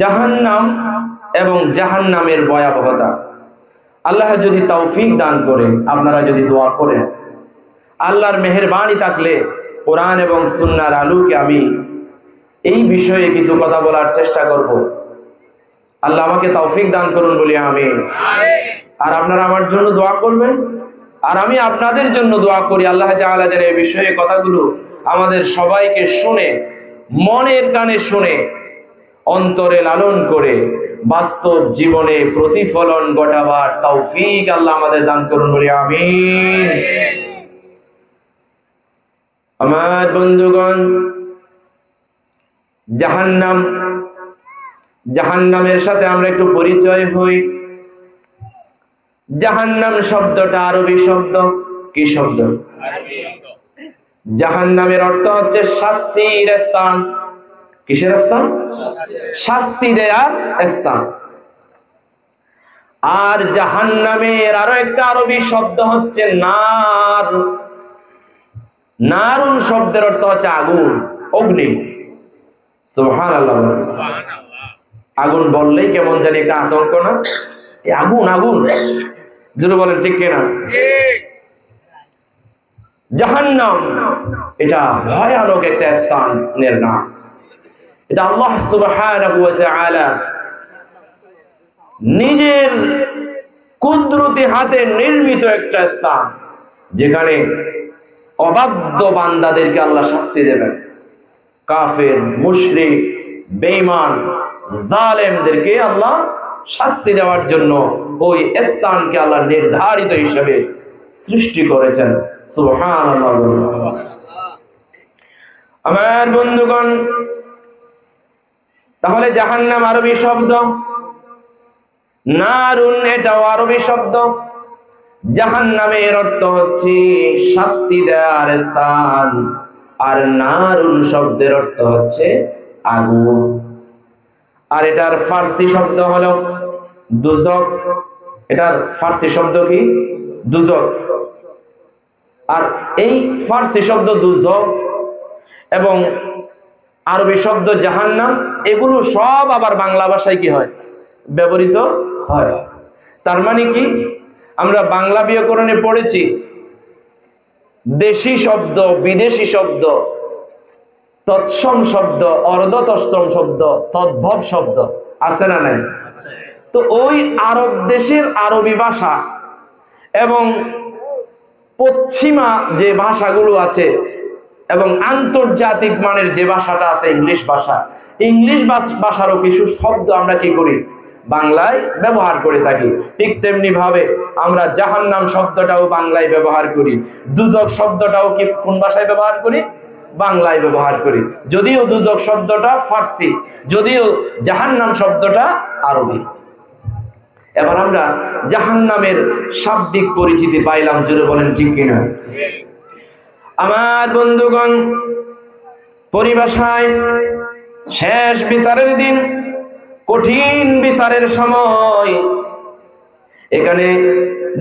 জাহান্নাম এবং জাহান্নামের ভয়াবহতা। আল্লাহ যদি তৌফিক দান করে, আপনারা যদি দোয়া করেন, আল্লাহর মেহেরবানি থাকলে কোরআন এবং সুন্নাহর আলোকে আমি এই বিষয়ে কিছু কথা বলার চেষ্টা করব। আল্লাহ আমাকে তৌফিক দান করুন বলি আমিন। আর আপনারা আমার জন্য দোয়া করবেন, আর আমি আপনাদের জন্য দোয়া করি আল্লাহ তাআলা যেন এই বিষয়ে কথাগুলো আমাদের সবাইকে শুনে, মনের কানে শুনে, অন্তরে লালন করে বাস্তব জীবনে প্রতিফলন ঘটাবার তৌফিক আল্লাহ আমাদের দান করুন বলি আমিন। আমার বন্ধুগণ, জাহান্নাম, জাহান্নামের সাথে আমরা একটু পরিচয় হই। জাহান্নাম শব্দটা আরবি শব্দ। কি শব্দ? জাহান্নামের অর্থ হচ্ছে শাস্তির স্থান। কিসের স্থান? শাস্তি দেয়ার স্থান। আর জাহান্নামের আরো একটা আরবি শব্দ হচ্ছে নার। নারুন শব্দের অর্থ হচ্ছে আগুন, অগ্নি। সুবহানাল্লাহ। আগুন বললেই কেমন জানি একটা আতঙ্ক না? আগুন আগুন জোরে বলেন ঠিক কিনা? জাহান্নাম এটা ভয়ানক একটা স্থানের নাম। এটা আল্লাহ সুবহানাহু ওয়া তাআলা নিজের কুদরতি হাতে নির্মিত একটা স্থান, যেখানে অবাধ্য বান্দাদেরকে আল্লাহ শাস্তি দেবেন। কাফের, মুশরিক, বেঈমান, জালেমদেরকে আল্লাহ শাস্তি দেওয়ার জন্য ওই স্থানকে আল্লাহ নির্ধারিত হিসেবে সৃষ্টি করেছেন। সুবহানাল্লাহ। আমার বন্ধুগণ, তাহলে জাহান্নাম আরবি শব্দ, নারুন এটাও আরবি শব্দ। জাহান্নামের অর্থ হচ্ছে শাস্তি দেওয়ার স্থান, আর নারুন শব্দের অর্থ হচ্ছে আগুন। আর এটার ফার্সি শব্দ হলো দুজক। এটার ফার্সি শব্দ কি? দুজক। আর এই ফার্সি শব্দ দুজক এবং আরবি শব্দ জাহান্নাম, এগুলো সব আবার বাংলা ভাষায় কি হয়? ব্যবহৃত হয়। তার মানে কি, আমরা বাংলা ব্যাকরণে পড়েছি দেশি শব্দ, বিদেশি শব্দ, তৎসম শব্দ, অর্ধ তৎসম শব্দ, তদ্ভব শব্দ আছে না নাই? তো ওই আরব দেশের আরবি ভাষা এবং পশ্চিমা যে ভাষাগুলো আছে এবং আন্তর্জাতিক মানের যে ভাষাটা আছে ইংলিশ ভাষা, ইংলিশ ভাষারও কিছু শব্দ আমরা কি করি? বাংলায় ব্যবহার করে থাকি। ঠিক তেমনি ভাবে আমরা জাহান্নাম শব্দটাও বাংলায় ব্যবহার করি। দুজক শব্দটাও কি কোন ভাষায় ব্যবহার করি? বাংলায় ব্যবহার করি। যদিও দুজক শব্দটা ফার্সি, যদিও জাহান্নাম শব্দটা আরবি। এবার আমরা জাহান্নামের শাব্দিক পরিচিতি পাইলাম, জোরে বলেন ঠিক কিনা? আমার বন্ধুগণ, পরিভাষায় শেষ বিচারের দিন, কঠিন বিচারের সময়, এখানে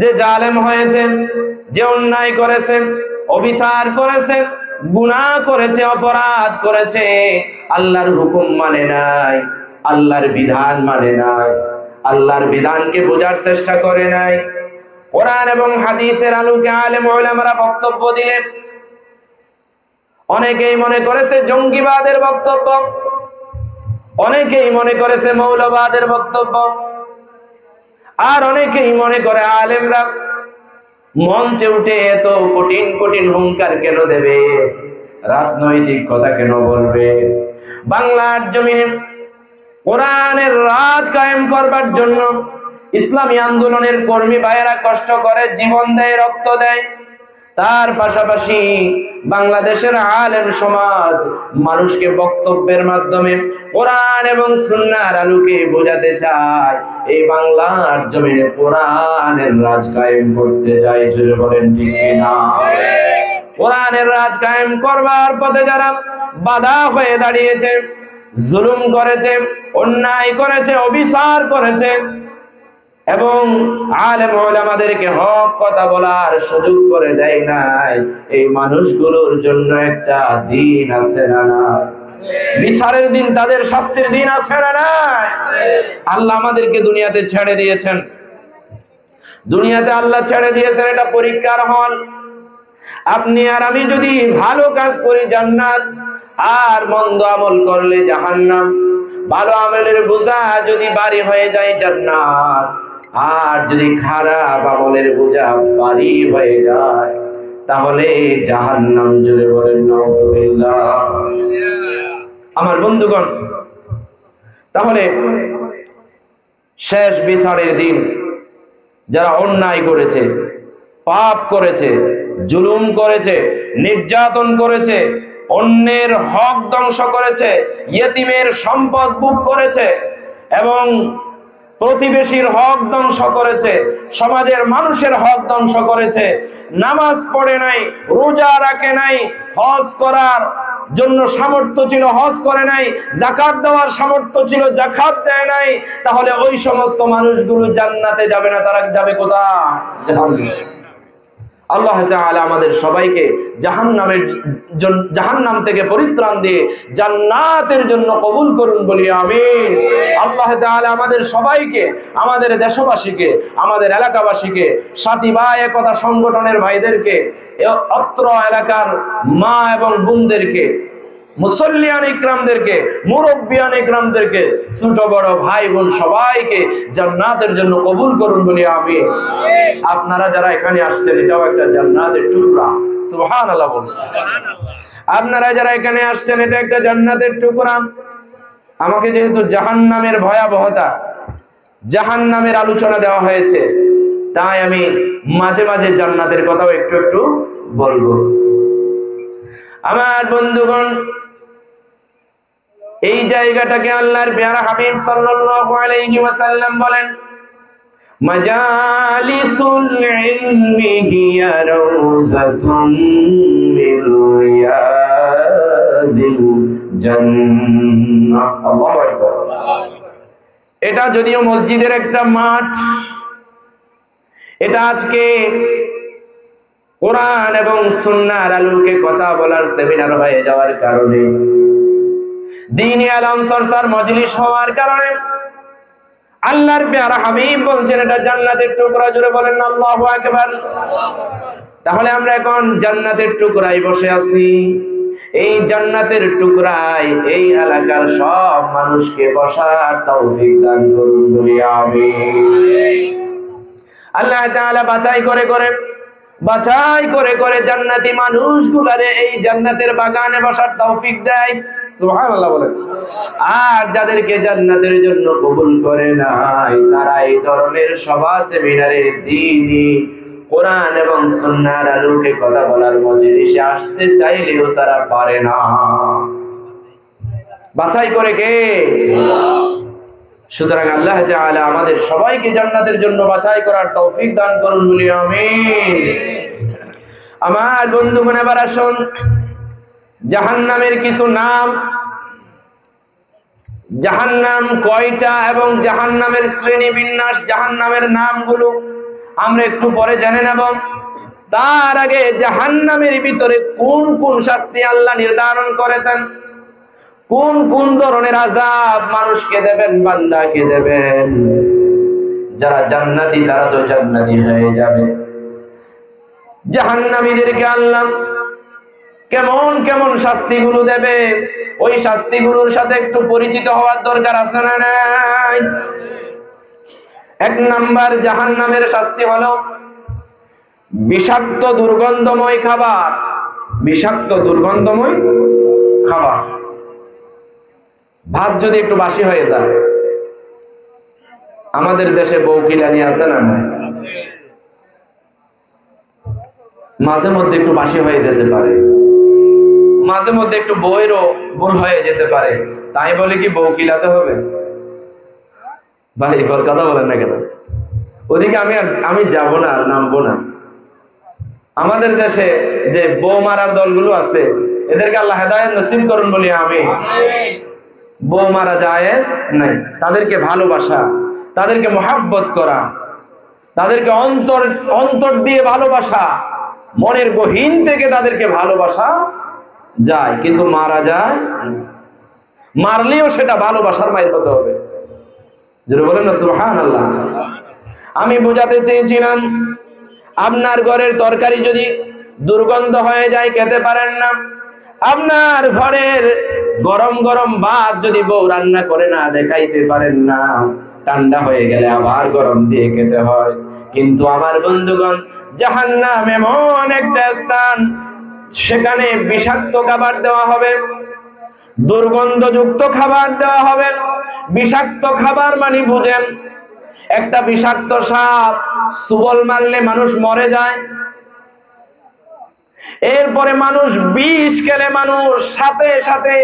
যে জালেম হয়েছেন, যে অন্যায় করেছেন, অবিচার করেছেন, গুনাহ করেছে, অপরাধ করেছে, আল্লাহর হুকুম মানে নাই, আল্লাহর বিধান মানে নাই, আল্লাহর বিধানকে বোঝার চেষ্টা করে নাই, কোরআন এবং হাদিসের আলোকে আলেম ওলামারা বক্তব্য দিলেন। অনেকেই মনে করেছে জঙ্গিবাদের বক্তব্য, অনেকেই মনে করেছে মৌলবাদের বক্তব্য, আর অনেকেই মনে করে আলেমরা মঞ্চে উঠে এত কঠিন কঠিন হুঙ্কার কেন দেবে, রাজনৈতিক কথা কেন বলবে। বাংলার জমিনে কোরআনের রাজ কায়েম করবার জন্য ইসলামী আন্দোলনের কর্মী ভাইয়েরা কষ্ট করে, জীবন দেয়, রক্ত দেয়। তার পাশাপাশি বাংলাদেশের আলেম সমাজ মানুষকে বক্তব্যের মাধ্যমে কোরআন এবং সুন্নাহর আলোকে বোঝাতে চায়, এই বাংলার জমিনে কোরআনের রাজ কায়েম করতে চায়। জোরে বলেন ঠিক কিনা? কোরআনের রাজ কায়েম করবার পথে যারা বাধা হয়ে দাঁড়িয়েছে, জুলুম করেছে, অন্যায় করেছে, অবিচার করেছে এবং আলেম ওলামাদেরকে হক কথা বলার সুযোগ করে দেয় নাই, এই মানুষগুলোর জন্য একটা দিন আছে না? বিচারের দিন, তাদের শাস্তির দিন আছে না নাই? আল্লাহ আমাদেরকে দুনিয়াতে ছেড়ে দিয়েছেন, দুনিয়াতে আল্লাহ ছেড়ে দিয়েছেন, এটা পরীক্ষার হল। আপনি আর আমি যদি ভালো কাজ করি জান্নাত, আর মন্দ আমল করলে জাহান্নাম। ভালো আমলের বোঝা যদি ভারী হয়ে যায় জান্নাত, আর যদি খারাপ আমলের বোঝা ভারী হয়ে যায় তাহলে জাহান্নাম। জোরে বলেন নাউজুবিল্লাহ। আমার বন্ধুগণ, তাহলে শেষ বিচারের দিন যারা অন্যায় করেছে, পাপ করেছে, জুলুম করেছে, নির্যাতন করেছে, অন্যের হক ধ্বংস করেছে, ইয়েতিমের সম্পদ ভোগ করেছে এবং প্রতিবেশীর হক ধ্বংস করেছে, সমাজের মানুষের হক ধ্বংস করেছে, নামাজ পড়ে নাই, রোজা রাখে নাই, হজ করার জন্য সামর্থ্য ছিল হজ করে নাই, যাকাত দেওয়ার সামর্থ্য ছিল যাকাত দেয় নাই, তাহলে ওই সমস্ত মানুষগুলো জান্নাতে যাবে না, তারা যাবে কোথায়? জাহান্নামে। আল্লাহ তাআলা আমাদের সবাইকে জাহান্নাম থেকে পরিত্রাণ দিয়ে জান্নাতের জন্য কবুল করুন বলি আমিন। আল্লাহ তাআলা আমাদের সবাইকে, আমাদের দেশবাসীকে, আমাদের এলাকাবাসীকে, সাথী ভাই একতা সংগঠনের ভাইদেরকে, অত্র এলাকার মা এবং বোনদেরকে, মুসল্লিয়ান ইকরামদেরকে, মুরব্বিয়ান ইকরামদেরকে, ছোট বড় ভাই বোন সবাইকে জান্নাতের জন্য কবুল করুন বলি আমিন। আপনারা যারা এখানে আসছেন, এটাও একটা জান্নাতের টুকরা। সুবহানাল্লাহ বলুন। আপনারা যারা এখানে আসছেন, এটা একটা জান্নাতের টুকরা। আমাকে যেহেতু জাহান্নামের ভয়াবহতা, জাহান্নামের আলোচনা দেওয়া হয়েছে, তাই আমি মাঝে মাঝে জান্নাতের কথাও একটু একটু বলবো। আমার বন্ধুগণ, এই জায়গাটাকে আল্লাহর পেয়ারা হাবিব সাল্লাল্লাহু আলাইহি ওয়াসাল্লাম বলেন, মাজালিসুল ইলমি হিয়া রাউযাতুম মিন রিয়াজিল জান্নাহ। আল্লাহু আকবার। এটা যদিও মসজিদের একটা মাঠ, এটা আজকে কোরআন এবং সুন্নাহর আলোকে কথা বলার সেমিনার হয়ে যাওয়ার কারণে, দ্বীনি আলম চর্চার মজলিস হওয়ার কারণে আল্লাহর পেয়ারা হাবিব বলছেন এটা জান্নাতের টুকরা। জোরে বলেন আল্লাহু আকবার। তাহলে আমরা এখন জান্নাতের টুকরায় বসে আছি। এই জান্নাতের টুকরায় এই এলাকার সব মানুষকে বসার তৌফিক দান করুন বলি আমিন। আল্লাহ তাআলা বাছাই করে জান্নাতি মানুষগুলারে এই জান্নাতের বাগানে বসার তৌফিক দেয়। সুবহানাল্লাহ বলেন। আর যাদেরকে জান্নাতের জন্য কবুল করে নাই, তারা এই ধরনের সভা সেমিনারে দ্বীনি কোরআন এবং সুন্নাহর আলোকে কথা বলার মজলিসে আসতে চাইলেও তারা পারে না। বাছাই করে কে? সুতরাং আল্লাহ তাআলা আমাদের সবাইকে জান্নাতের জন্য বাছাই করার তৌফিক দান করুন বলি আমিন। আমার বন্ধুগণ, এবার আসুন জাহান্নামের কিছু নাম। জাহান্নাম কয়টা এবং জাহান্নামের শ্রেণী বিন্যাস, জাহান্নামের নামগুলো আমরা একটু পরে জেনে নেব। তার আগে জাহান্নামের ভিতরে কোন কোন শাস্তি আল্লাহ নির্ধারণ করেছেন, কোন কোন ধরনের আযাব মানুষকে দেবেন, বান্দাকে দেবেন। যারা জান্নাতি তারা তো জান্নাতি হয়ে যাবে। জাহান্নামীদেরকে আল্লাহ কেমন কেমন শাস্তিগুলো দেবে, ওই শাস্তিগুলোর সাথে একটু পরিচিত হওয়ার দরকার আছে না নাই? এক নাম্বার জাহান্নামের শাস্তি হলো বিষাক্ত দুর্গন্ধময় খাবার। বিষাক্ত দুর্গন্ধময় খাবার। ভাত যদি একটু বাসি হয়ে যায়, আমাদের দেশে বউকিলানি আছে না? মাঝে মধ্যে একটু বাসি হয়ে যেতে পারে, মাঝে মধ্যে একটু বইয়েরও ভুল হয়ে যেতে পারে। তাই বলে কি বউ কিলাতে হবে? ভাই কথা বলেন না কেন? ওদিকে আমি যাব না, আর নামবো না। আমাদের দেশে যে বউ মারার দলগুলো আছে, এদেরকে আল্লাহ হেদায়েত নসিব করুন বলি আমি। বউ মারা জায়েজ নাই, তাদেরকে ভালোবাসা, তাদেরকে মহাব্বত করা, তাদেরকে অন্তর দিয়ে ভালোবাসা, মনের গহীন থেকে তাদেরকে ভালোবাসা যায়, কিন্তু মারা যায়। মারলেও সেটা ভালোবাসার মায়ের হতে হবে। যেটা বলেন না সুবহানাল্লাহ। আমি বোঝাতে চেয়েছিলাম, আপনার ঘরের তরকারি যদি দুর্গন্ধ হয়ে যায়, খেতে পারেন না। আপনার ঘরের গরম গরম ভাত যদি বউ রান্না করে না দেখাইতে পারেন না, ঠান্ডা হয়ে গেলে আবার গরম দিয়ে খেতে হয়। কিন্তু আমার বন্ধুগণ, জাহান্নাম এমন একটা স্থান, সেখানে বিষাক্ত খাবার দেওয়া হবে, দুর্গন্ধযুক্ত খাবার দেওয়া হবে। বিষাক্ত খাবার মানে বুঝেন, একটা বিষাক্ত সাপ সুবল মারলে মানুষ মরে যায়। এরপরে মানুষ বিষ খেলে মানুষ সাথে সাথে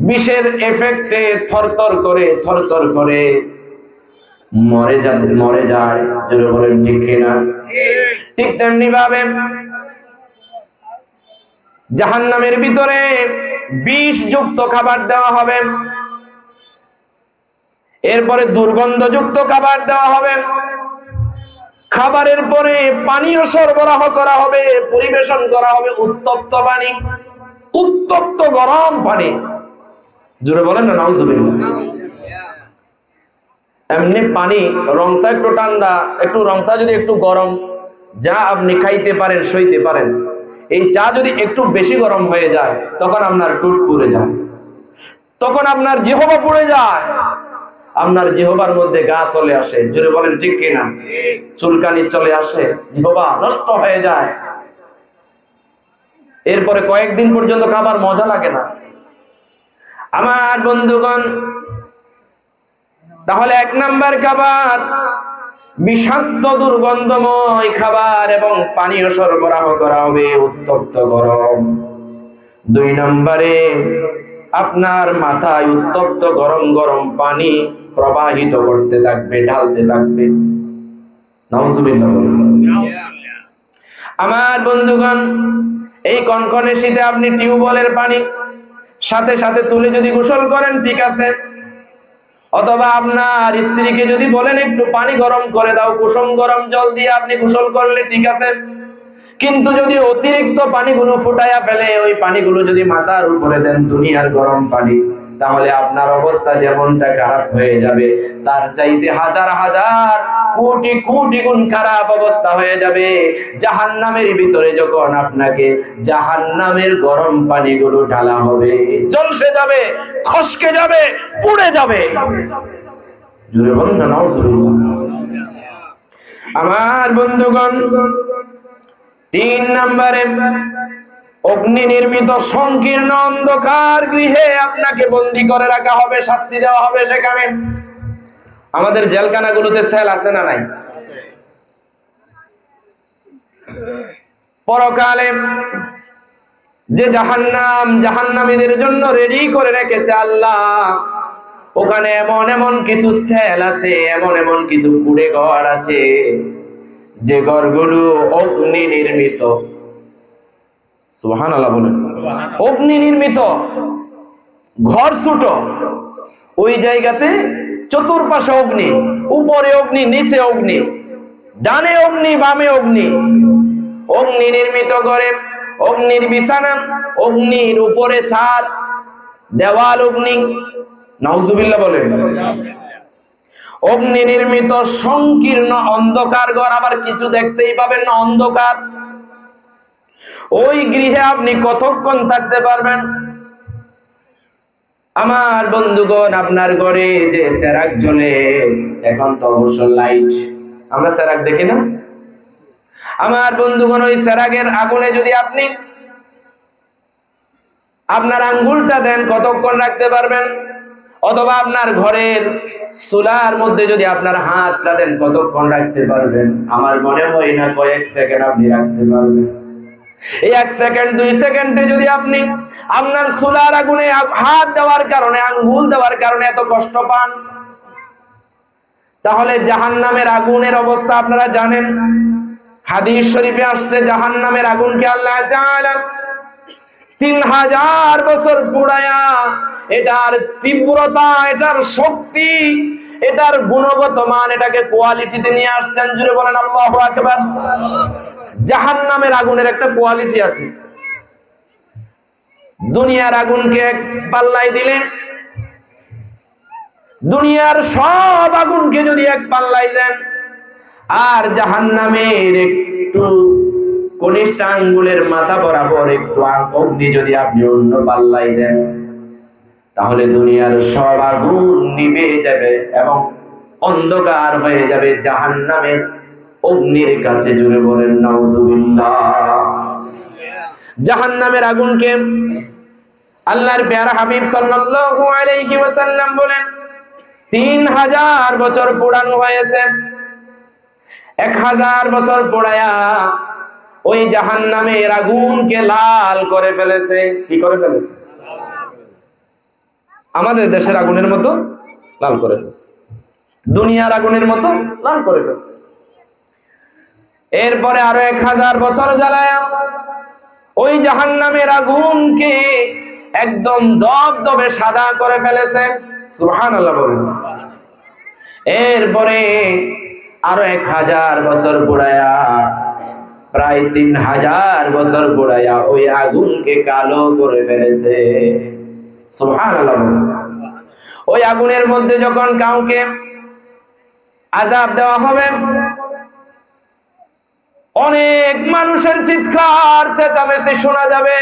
বিষের এফেক্টে থরথর করে মরে যায়। জোরে বলেন ঠিক কিনা? ঠিক তেমনি ভাবে জাহান্নামের ভিতরে বিষযুক্ত খাবার দেওয়া হবে, এরপরে দুর্গন্ধযুক্ত খাবার দেওয়া হবে, খাবারের পরে পানীয় সরবরাহ করা হবে, পরিবেশন করা হবে উত্তপ্ত পানি, উত্তপ্ত গরম পানি। জোরে বলেন না নাউজুবিল্লাহ। এমনি পানি রংসা একটু ঠান্ডা, একটু রংসা যদি একটু গরম, যা আপনি খাইতে পারেন সইতে পারেন। এই চা যদি একটু বেশি গরম হয়ে যায়, তখন আপনার টুট পুড়ে যায়, তখন আপনার জিহবা পুড়ে যায়, আপনার জিহবার মধ্যে গা চলে আসে। জোরে বলেন ঠিক কিনা? চুলকানি চলে আসে, জিহবা নষ্ট হয়ে যায়। এরপরে কয়েকদিন পর্যন্ত খাবার মজা লাগে না। আমার বন্ধুগণ, তাহলে 1 নাম্বার খাবার বিষাক্ত দুর্গন্ধময় খাবার এবং পানীয় সরবরাহ করা হবে উত্তপ্ত গরম। 2 নম্বরে আপনার মাথায় উত্তপ্ত গরম গরম পানি প্রবাহিত করতে থাকবে, ঢালতে থাকবে। নাউজুবিল্লাহ। আমার বন্ধুগণ, এই কনকনে শীতে আপনি টিউবওয়েলের পানি সাথে সাথে তুলে যদি গোসল করেন ঠিক আছে, অথবা আপনার স্ত্রীকে যদি বলেন একটু পানি গরম করে দাও, কুসুম গরম জল দিয়ে আপনি গোসল করলে ঠিক আছে। কিন্তু যদি অতিরিক্ত পানিগুলো ফুটাইয়া ফেলে, ওই পানিগুলো যদি মাথার উপরে দেন, দুনিয়ার গরম পানি, তাহলে আপনার অবস্থা যেমনটা খারাপ হয়ে যাবে, তার চাইতে হাজার হাজার কোটি কোটি গুণ খারাপ অবস্থা হয়ে যাবে জাহান্নামের ভিতরে। যখন আপনাকে জাহান্নামের গরম পানিগুলো ঢালা হবে, ঝলসে যাবে, খসকে যাবে, পুড়ে যাবে। জোরে বলুন না নাউজুবিল্লাহ। আমার বন্ধুগণ, 3 নম্বরে অগ্নি নির্মিত সংকীর্ণ অন্ধকার গৃহে আপনাকে বন্দী করে রাখা হবে, শাস্তি দেওয়া হবে সেখানে। আমাদের জেলখানাগুলোতে সেল আছে না নাই? পরকালে যে জাহান্নাম, জাহান্নামীদের জন্য রেডি করে রেখেছে আল্লাহ, ওখানে এমন এমন কিছু সেল আছে, এমন এমন কিছু কুড়ে ঘর আছে, যে ঘরগুলো অগ্নি নির্মিত। সুবহানাল্লাহ বলেন। অগ্নি নির্মিত ঘর, ছোট, ওই জায়গাতে চতুর্পাশে অগ্নি, উপরে অগ্নি, নিচে অগ্নি, ডানে অগ্নি, বামে অগ্নি। অগ্নি নির্মিত ঘরে অগ্নির বিছানা, অগ্নির উপরে ছাদ, দেওয়াল অগ্নি। নাউজুবিল্লাহ বলেন। অগ্নি নির্মিত সংকীর্ণ অন্ধকার ঘর, আবার কিছু দেখতেই পাবেন না, অন্ধকার। ওই গৃহে আপনি কতক্ষণ থাকতে পারবেন? আমার বন্ধুগণ, আপনার ঘরে যে চেরাগ জ্বলে, এখন তো অবশ্য লাইট, আমরা চেরাগ দেখি না। আমার বন্ধুগণ, ওই চেরাগের আগুনে যদি আপনি আপনার আঙ্গুলটা দেন, কতক্ষণ রাখতে পারবেন? অথবা আপনার ঘরের চুলার মধ্যে যদি আপনার হাতটা দেন, কতক্ষণ রাখতে পারবেন? আমার মনে হয় না কয়েক সেকেন্ড আপনি রাখতে পারবেন। এই 1 সেকেন্ড 2 সেকেন্ডে যদি আপনি আপনার চুলার আগুনে হাত দেওয়ার কারণে, আঙ্গুল দেওয়ার কারণে এত কষ্ট পান, তাহলে জাহান্নামের আগুনের অবস্থা আপনারা জানেন। হাদিস শরীফে আসছে, জাহান্নামের আগুনকে আল্লাহ তাআলা 3000 বছর পুড়ায়া, এটার তীব্রতা, এটার শক্তি, এটার গুণগত মান, এটাকে কোয়ালিটিতে নিয়ে আসছেন। জুড়ে বলেন আল্লাহু আকবার। জাহান্নামের আগুনের একটা কোয়ালিটি আছে। দুনিয়ার আগুনকে এক পাল্লায় দিলে দুনিয়ার সব আগুনকে যদি এক পাল্লায় দেন আর জাহান্নামের একটু কনিষ্ঠ আঙ্গুলের মাথা বরাবর একটু অগ্নি যদি আপনি অন্য পাল্লায় দেন, তাহলে দুনিয়ার সব আগুন নিভে যাবে এবং অন্ধকার হয়ে যাবে জাহান্নামের অগ্নির কাছে। জুড়ে বলেন নাউজুবিল্লাহ। জাহান্নামের আগুনকে আল্লাহর প্যারা হাবিব সাল্লাল্লাহু আলাইহি ওয়াসাল্লাম বলেন 3000 বছর পোড়ানো হয়েছে। 1000 বছর পোড়ায়া ওই জাহান্নামের আগুনকে লাল করে ফেলেছে। কি করে ফেলেছে? আমাদের দেশের আগুনের মতো লাল করে ফেলেছে, দুনিয়ার আগুনের মতো লাল করে ফেলেছে। এরপরে আরো 1000 বছর জ্বালায়া ওই জাহান্নামের আগুনকে একদম দবদবে সাদা করে ফেলেছে। সুবহানাল্লাহ বলেন। এরপরে আরো 1000 বছর পোড়ায়া, প্রায় 3000 বছর পোড়ায়া ওই আগুনকে কালো করে ফেলেছে। সুবহানাল্লাহ বলেন। ওই আগুনের মধ্যে যখন কাউকে আযাব দেওয়া হবে, অনেক মানুষের চিৎকার চেঁচামেচি শোনা যাবে,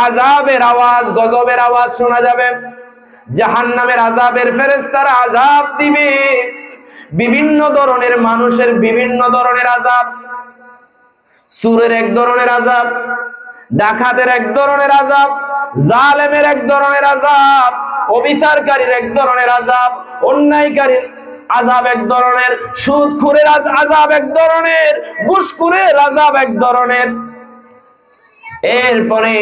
আযাবের আওয়াজ, গজবের আওয়াজ শোনা যাবে। জাহান্নামের আযাবের ফেরেশতারা আযাব দিবে, বিভিন্ন ধরনের মানুষের বিভিন্ন ধরনের আযাব। সুরের এক ধরনের আযাব, ডাকাতের এক ধরনের আযাব, জালেমের এক ধরনের আযাব, অবিচারকারীর এক ধরনের আযাব, অন্যায়কারীর আযাব এক ধরনের, সুদখোরের আযাব এক ধরনের, ঘুষখোরের আযাব এক ধরনের। এরপরে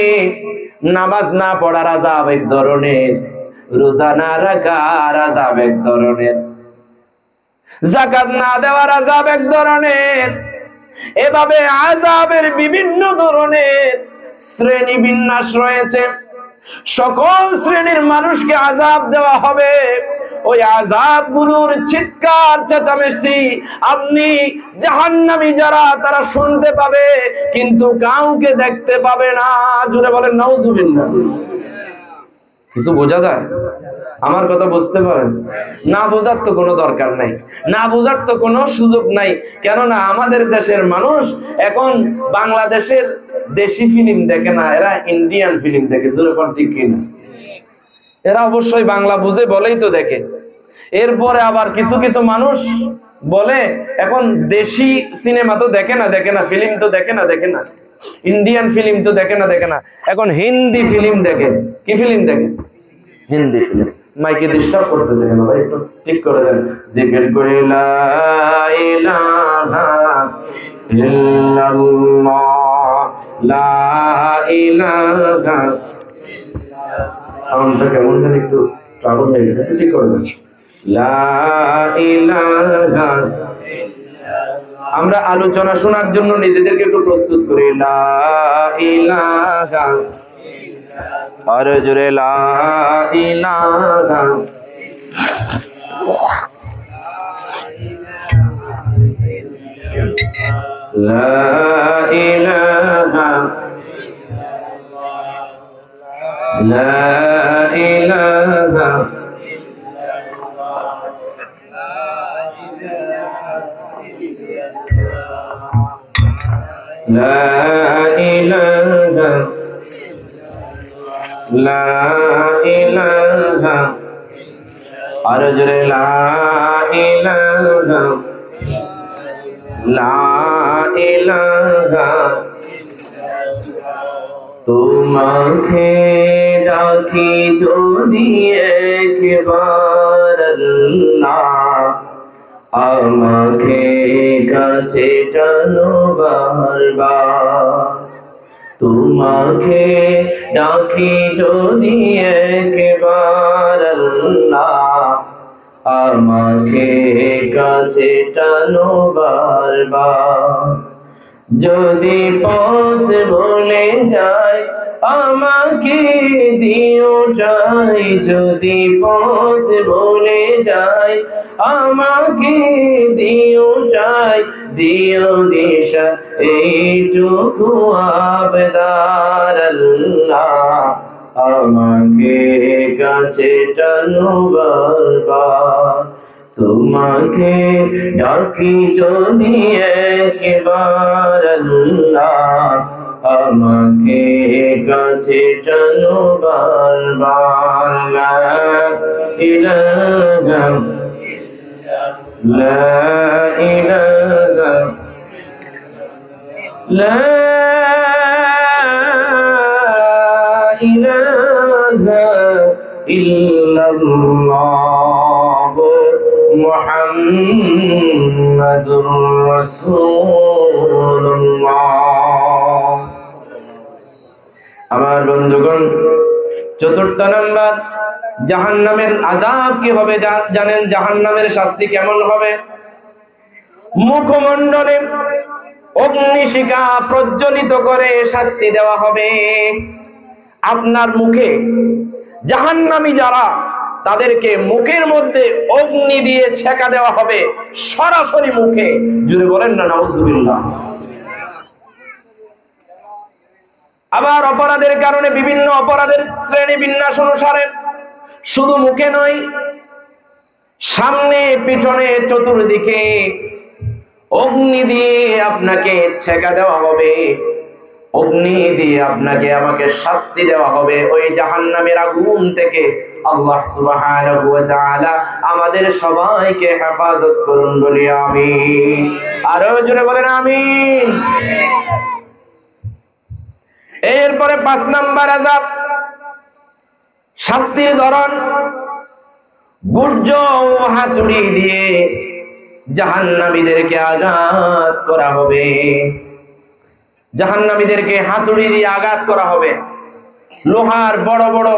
নামাজ না পড়ার আযাব এক ধরনের, রোজা না রাখার আযাব এক ধরনের, যাকাত না দেওয়ার আযাব এক ধরনের। এভাবে আযাবের বিভিন্ন ধরনের শ্রেণী বিন্যাস রয়েছে। সকল শ্রেণীর মানুষকে আযাব দেওয়া হবে। ওই আযাবগুলোর চিৎকার চেঁচামেচি আপনি জাহান্নামী যারা তারা শুনতে পাবে, কিন্তু কাউকে দেখতে পাবে না। জুড়ে বলেন নাউজুবিল্লাহ। কিছু বোঝা যায়? আমার কথা বুঝতে পারেন? না বোঝার তো কোনো দরকার নাই, না বোঝার তো কোনো সুযোগ নাই। কেননা আমাদের দেশের মানুষ এখন বাংলাদেশের দেশি ফিল্ম দেখে না, এরা ইন্ডিয়ান ফিল্ম দেখে। জোরে কোন ঠিক কিনা? এরা অবশ্যই বাংলা বুঝে বলেই তো দেখে। এরপরে আবার কিছু কিছু মানুষ বলে এখন দেশি সিনেমা তো দেখে না, ফিল্ম তো দেখে না, ইন্ডিয়ান ফিল্ম তো দেখে না, এখন হিন্দি ফিল্ম দেখে। কি ফিল্ম দেখে? হিন্দি ফিল্ম। মাইকে ডিস্টার্ব করতেছে কেন ভাই? একটু ঠিক করে দেন। জিকির করি লা ইলাহা ইল্লাল্লাহ, লা ইলাহা। সাউন্ডটা কেমন জানি একটু ট্রাবল হয়ে গেছে, একটু ঠিক করে দেন। লা ইলাহা। আমরা আলোচনা শোনার জন্য নিজেদেরকে একটু প্রস্তুত করি। লা ইলাহা, আর জোরে লা ইলাহা। লা ইলাহা, লা ইলাহা, লা ইলাহা, লা ইলাহা, আর জোরে লা ইলাহা, লা ইলাহা। তোমাকে ডাকি যদি একবার আল্লাহ, আমাকে কাছে টানো বারবার। তোমাকে ডাকি যদি একবার আল্লাহ, আমাকে কাছে টানো বারবার। যদি পথ ভুলে যায় আমাকে দিও ঠাই, যদি পথ ভুলে যায় আমাকে দিও ঠাই, দিও দিশা এইটুকু আবেদার আল্লাহ, আমাকে কাছে টানো বারবার, তোমাকে ডাকি যদি একবার আল্লাহ, আমাকে কাছে টানো বারবার। লা ইলাহা লা ইলাহা লা ইলাহা ইল্লাল্লাহ মুহাম্মাদুর রাসূলুল্লাহ। আমার বন্ধুগণ, চতুর্থ নাম্বার জাহান্নামের আযাব কি হবে জানেন? জাহান্নামের শাস্তি কেমন হবে? মুখমণ্ডলে অগ্নিশিখা প্রজ্বলিত করে শাস্তি দেওয়া হবে। আপনার মুখে জাহান্নামী যারা, তাদেরকে মুখের মধ্যে অগ্নি দিয়ে ছেঁকা দেওয়া হবে, সরাসরি মুখে। জুড়ে বলেন না নাউজুবিল্লাহ। আবার অপরাধের কারণে বিভিন্ন অপরাধের শ্রেণী বিন্যাস অনুসারে শুধু মুখে নয়, সামনে পিছনে চতুর্দিকে অগ্নি দিয়ে আপনাকে ছেঁকা দেওয়া হবে, অগ্নি দিয়ে আপনাকে আমাকে শাস্তি দেওয়া হবে। ওই জাহান্নামের আগুন থেকে আল্লাহ সুবহানাহু ওয়া তাআলা আমাদের সবাইকে হেফাজত করুন, বলি আমিন। আরো জোরে বলেন আমিন। এরপরে 5 নাম্বার আযাব, শাস্তির ধরন গুর্জ ও হাতুড়ি দিয়ে জাহান্নামীদেরকে আঘাত করা হবে। জাহান্নামীদেরকে হাতুড়ি দিয়ে আঘাত করা হবে, লোহার বড় বড়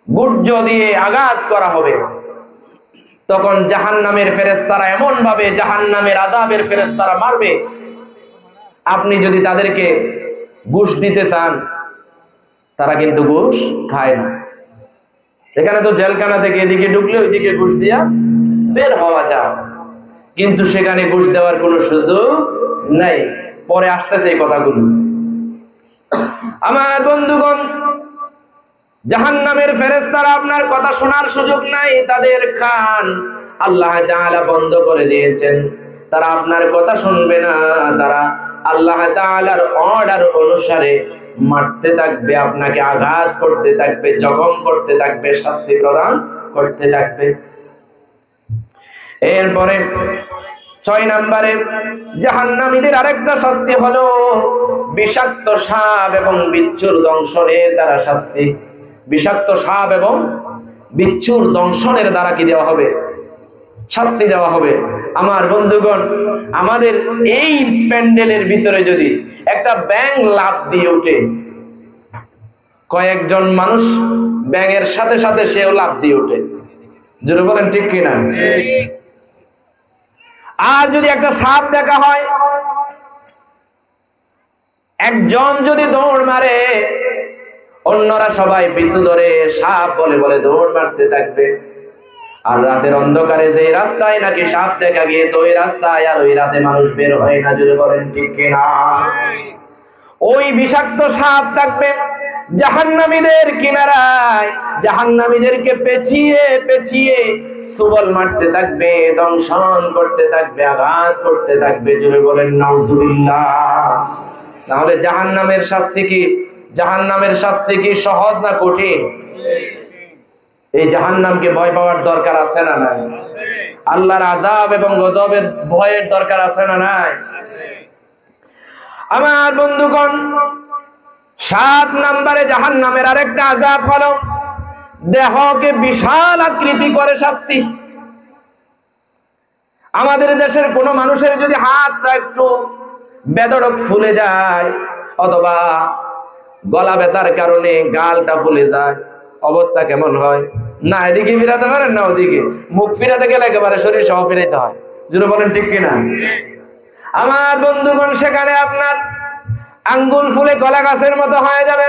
গুর্জ দিয়ে আঘাত করা হবে। তখন জাহান্নামের ফেরেশতারা এমন ভাবে জাহান্নামের আযাবের ফেরেশতারা মারবে, আপনি যদি তাদেরকে ঘুষ দিতে চান, তারা কিন্তু ঘুষ খায় না। এখানে তো জেলখানা থেকে এদিকে ঢুকলে ওইদিকে ঘুষ দিয়া বের হওয়া যায়, কিন্তু সেখানে ঘুষ দেওয়ার কোনো সুযোগ নাই। পরে আসতেছে এই কথাগুলো। আমার বন্ধুগণ, জাহান্নামের ফেরেশতারা আপনার কথা শোনার সুযোগ নাই, তাদের কান আল্লাহ তাআলা বন্ধ করে দিয়েছেন। তারা আপনার কথা শুনবে না, তারা আল্লাহ তাআলার অর্ডার অনুসারে মারতে থাকবে, আপনাকে আঘাত করতে থাকবে, জখম করতে থাকবে, শাস্তি প্রদান করতে থাকবে। এরপরে 6 নম্বরে জাহান্নামীদের আরেকটা শাস্তি হলো বিষাক্ত সাপ এবং বিচ্ছুর দংশনের দ্বারা শাস্তি। বিষাক্ত সাপ এবং বিচ্ছুর দংশনের দ্বারা কি দেওয়া হবে? শাস্তি দেওয়া হবে। আমার বন্ধুগণ, আমাদের এই প্যান্ডেলের ভিতরে যদি একটা ব্যাঙ লাফ দিয়ে ওঠে, কয়েকজন মানুষ ব্যাঙের সাথে সাথে সেও লাফ দিয়ে ওঠে। জোরে বলেন ঠিক কিনা? আর যদি একটা সাপ দেখা হয়, একজন যদি দৌড় মারে, অন্যরা সবাই পিছু ধরে সাপ বলে বলে দৌড় মারতে থাকবে। আর রাতের অন্ধকারে যে রাস্তায় নাকি সাপ দেখা গিয়েছে, ওই রাস্তায় আর ওই রাতে মানুষ বের হয় না। জোরে বলেন ঠিক কিনা? ওই বিষাক্ত সাপ থাকবে জাহান্নামীদের কিনারায়, জাহান্নামীদেরকে পেঁচিয়ে পেঁচিয়ে সুবল মারতে থাকবে, দংশন করতে থাকবে, আঘাত করতে থাকবে। জোরে বলেন নাউজুবিল্লাহ। তাহলে জাহান্নামের শাস্তি কি সহজ না কঠিন? এই জাহান্নামকে ভয় পাওয়ার দরকার আছে না নাই? আল্লাহর আযাব এবং গজবের ভয়ের দরকার আছে না নাই? আমার বন্ধুগণ, 7 নম্বরে জাহান্নামের আরেকটা আযাব হলো দেহকে বিশাল আকৃতি করে শাস্তি। আমাদের দেশের কোন মানুষের যদি হাতটা একটু বেদরক ফুলে যায়, অথবা গলা ব্যথার কারণে গালটা ফুলে যায়, অবস্থা কেমন হয়? না এদিকে ফিরাতে পারেন না ওদিকে, মুখ ফিরাতে গেলে একেবারে শরীর সহ ফিরাইতে হয়। জোরে বলেন ঠিক কিনা? আমার বন্ধুগণ, সেখানে আপনার আঙ্গুল ফুলে কলা গাছের মতো হয়ে যাবে,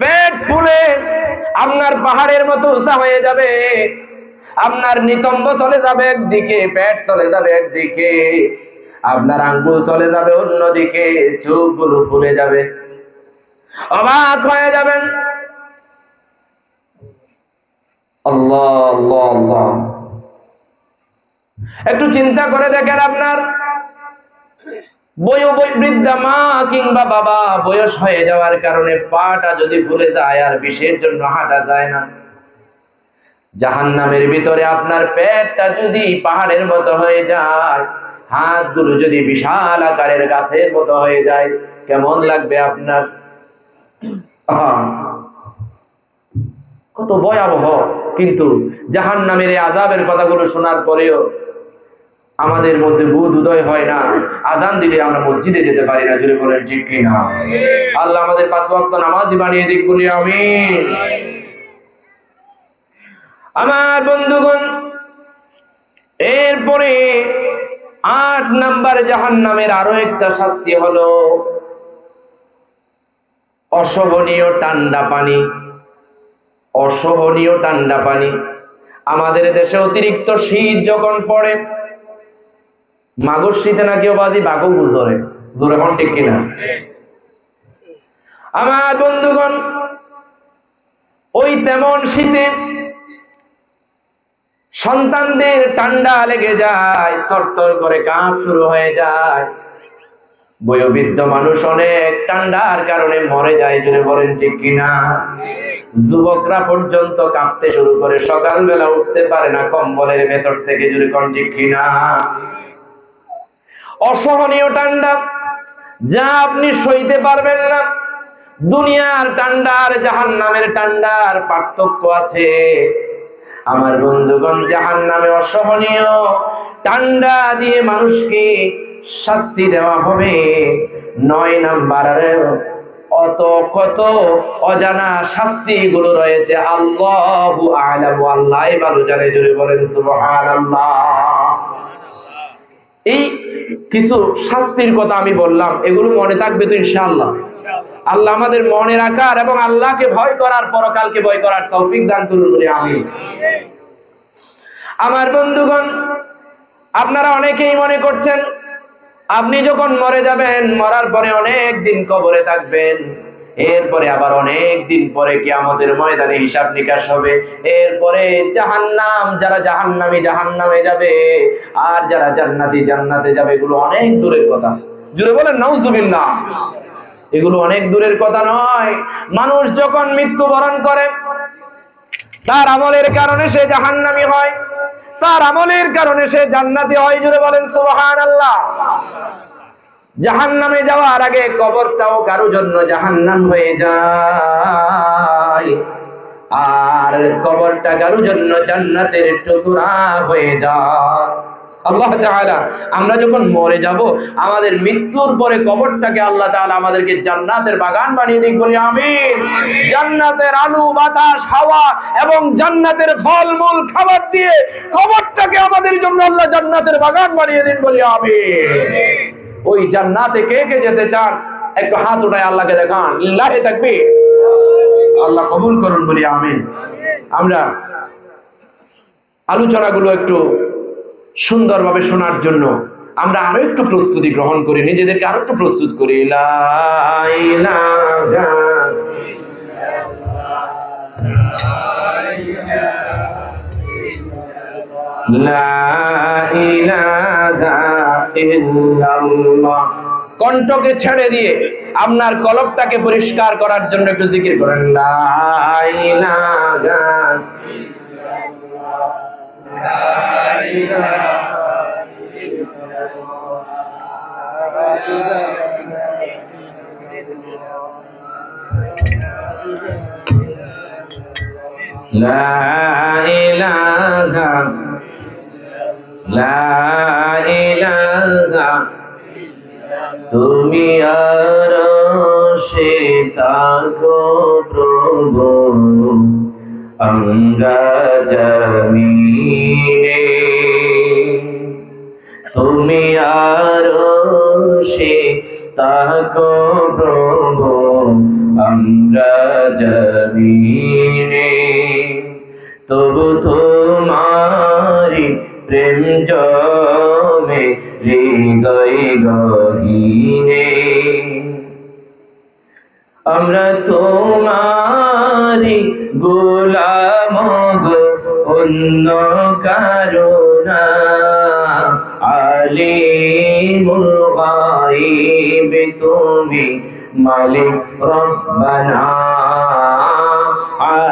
পেট ফুলে আপনার পাহাড়ের মতো উঁচা হয়ে যাবে, আপনার নিতম্ব চলে যাবে একদিকে, পেট চলে যাবে একদিকে, আপনার আঙ্গুল চলে যাবে অন্যদিকে, চোখগুলো ফুলে যাবে। অবাক হয়ে যাবেন। আল্লাহ আল্লাহ আল্লাহ। একটু চিন্তা করে দেখেন, আপনার বৃদ্ধা মা কিংবা বাবা বয়স হয়ে যাওয়ার কারণে পাটা যদি ফুলে যায় আর বিষের জন্য হাঁটা যায় না, জাহান্নামের ভিতরে আপনার পেটটা যদি পাহাড়ের মতো হয়ে যায়, হাতগুলো যদি বিশাল আকারের গাছের মতো হয়ে যায়, কেমন লাগবে আপনার? কত ভয়াবহ। কিন্তু জাহান্নামের এই আযাবের কথাগুলো শোনার পরেও আমাদের মধ্যে বুধ উদয় হয় না। আজান দিলে আমরা মসজিদে যেতে পারি না। জোরে বলেন ঠিক কি না? আল্লাহ আমাদের 5 ওয়াক্ত নামাজি বানিয়ে দিক, বলি আমিন। আমার বন্ধুগণ, এরপরে 8 নাম্বার জাহান্নামের আরো একটা শাস্তি হলো অসহনীয় ঠান্ডা পানি। অসহনীয় ঠান্ডা পানি। আমাদের দেশে অতিরিক্ত শীত যখন পড়ে, মাগর শীতে না কেউ বাজি বাঘও বুঝরে, জোরে এখন ঠিক কিনা? আমার বন্ধুগণ, ওই তেমন শীতে সন্তানদের ঠান্ডা লেগে যায়, তরতর করে কাঁপ শুরু হয়ে যায়। বয়োবৃদ্ধ মানুষ অনেক ঠান্ডার কারণে মরে যায়। জোরে বলেন ঠিক কিনা? যুবকরা পর্যন্ত কাঁপতে শুরু করে, সকালবেলা উঠতে পারে না কম্বলের ভেতর থেকে। জোরে কোন ঠিক কিনা? অসহনীয় ঠান্ডা, যা আপনি সইতে পারবেন না। দুনিয়ার ঠান্ডা আর জাহান্নামের ঠান্ডার পার্থক্য আছে। আমার বন্ধুগণ, জাহান্নামে অসহনীয় ঠান্ডা দিয়ে মানুষকে শাস্তি দেওয়া হবে। 9 নাম্বারে অত কত অজানা শাস্তি গুলো রয়েছে, আল্লাহু আ'লামু, আল্লাহই ভালো জানে। জোরে বলেন সুবহানাল্লাহ। এই কিছু শাস্তির কথা আমি বললাম, এগুলো মনে থাকবে তো ইনশাআল্লাহ? আল্লাহ আমাদের মনে রাখার এবং আল্লাহকে ভয় করার, পরকালকে ভয় করার তৌফিক দান করুন, বলি আমিন। আমার বন্ধুগণ, আপনারা অনেকেই মনে করছেন আপনি যখন মরে যাবেন, মরার পরে অনেক দিন কবরে থাকবেন, এরপরে আবার অনেক দিন পরে কিয়ামতের ময়দানে হিসাব নিকাশ হবে, এরপরে জাহান্নাম, যারা জাহান্নামী জাহান্নামে যাবে, আর যারা জান্নাতি জান্নাতে যাবে। এগুলো অনেক দূরের কথা। জুড়ে বলেন নাউজুবিল্লাহ। এগুলো অনেক দূরের কথা নয়। মানুষ যখন মৃত্যুবরণ করে, তার আমলের কারণে সে জাহান্নামী হয়, তার আমলের কারণে সে জান্নাতি হয়। জুড়ে বলেন সুবহানাল্লাহ। জাহান্নামে যাওয়ার আগে কবরটাও কারো জন্য জাহান্নাম হয়ে যায়, আর কবরটা কারো জন্য জান্নাতের টুকরা হয়ে যায়। আল্লাহ তাআলা, আমরা যখন মরে যাব, আমাদের মৃত্যুর পরে কবরটাকে আল্লাহ তাআলা আমাদেরকে জান্নাতের বাগান বানিয়ে দিক, বলি আমিন। জান্নাতের আলো বাতাস হাওয়া এবং জান্নাতের ফলমূল খাবার দিয়ে কবরটাকে আমাদের জন্য আল্লাহ জান্নাতের বাগান বানিয়ে দিন, বলি আমিন। ওই জান্নাতে কে কে যেতে চান? একটু হাত উঠায় আল্লাহকে দেখান, লিল্লাহি তাকবীর। আল্লাহ কবুল করুন, বলি আমিন। আমরা আলোচনাগুলো একটু সুন্দরভাবে শোনার জন্য আমরা আরো একটু প্রস্তুতি গ্রহণ করি, নিজেদেরকে আরো একটু প্রস্তুত করি। লা ইলাহা ইল্লাল্লাহ। কণ্ঠকে ছেড়ে দিয়ে আপনার কলবটাকে পরিষ্কার করার জন্য একটু জিকির করেন, লা ইলাহা লা ইলাহা লা ইলাহা। তুমি আরশে থাকো প্রভু, আমরা জমিনে। তুমি আরশে থাকো প্রভু, আমরা জমিনে। তবু তোমারি প্রেম জমে হৃদয় গহীনে। আমরা তোমারি গোলাম গো, অন্য কারো না। আলিমুল গায়ব তুমি মালিক রব্বানা,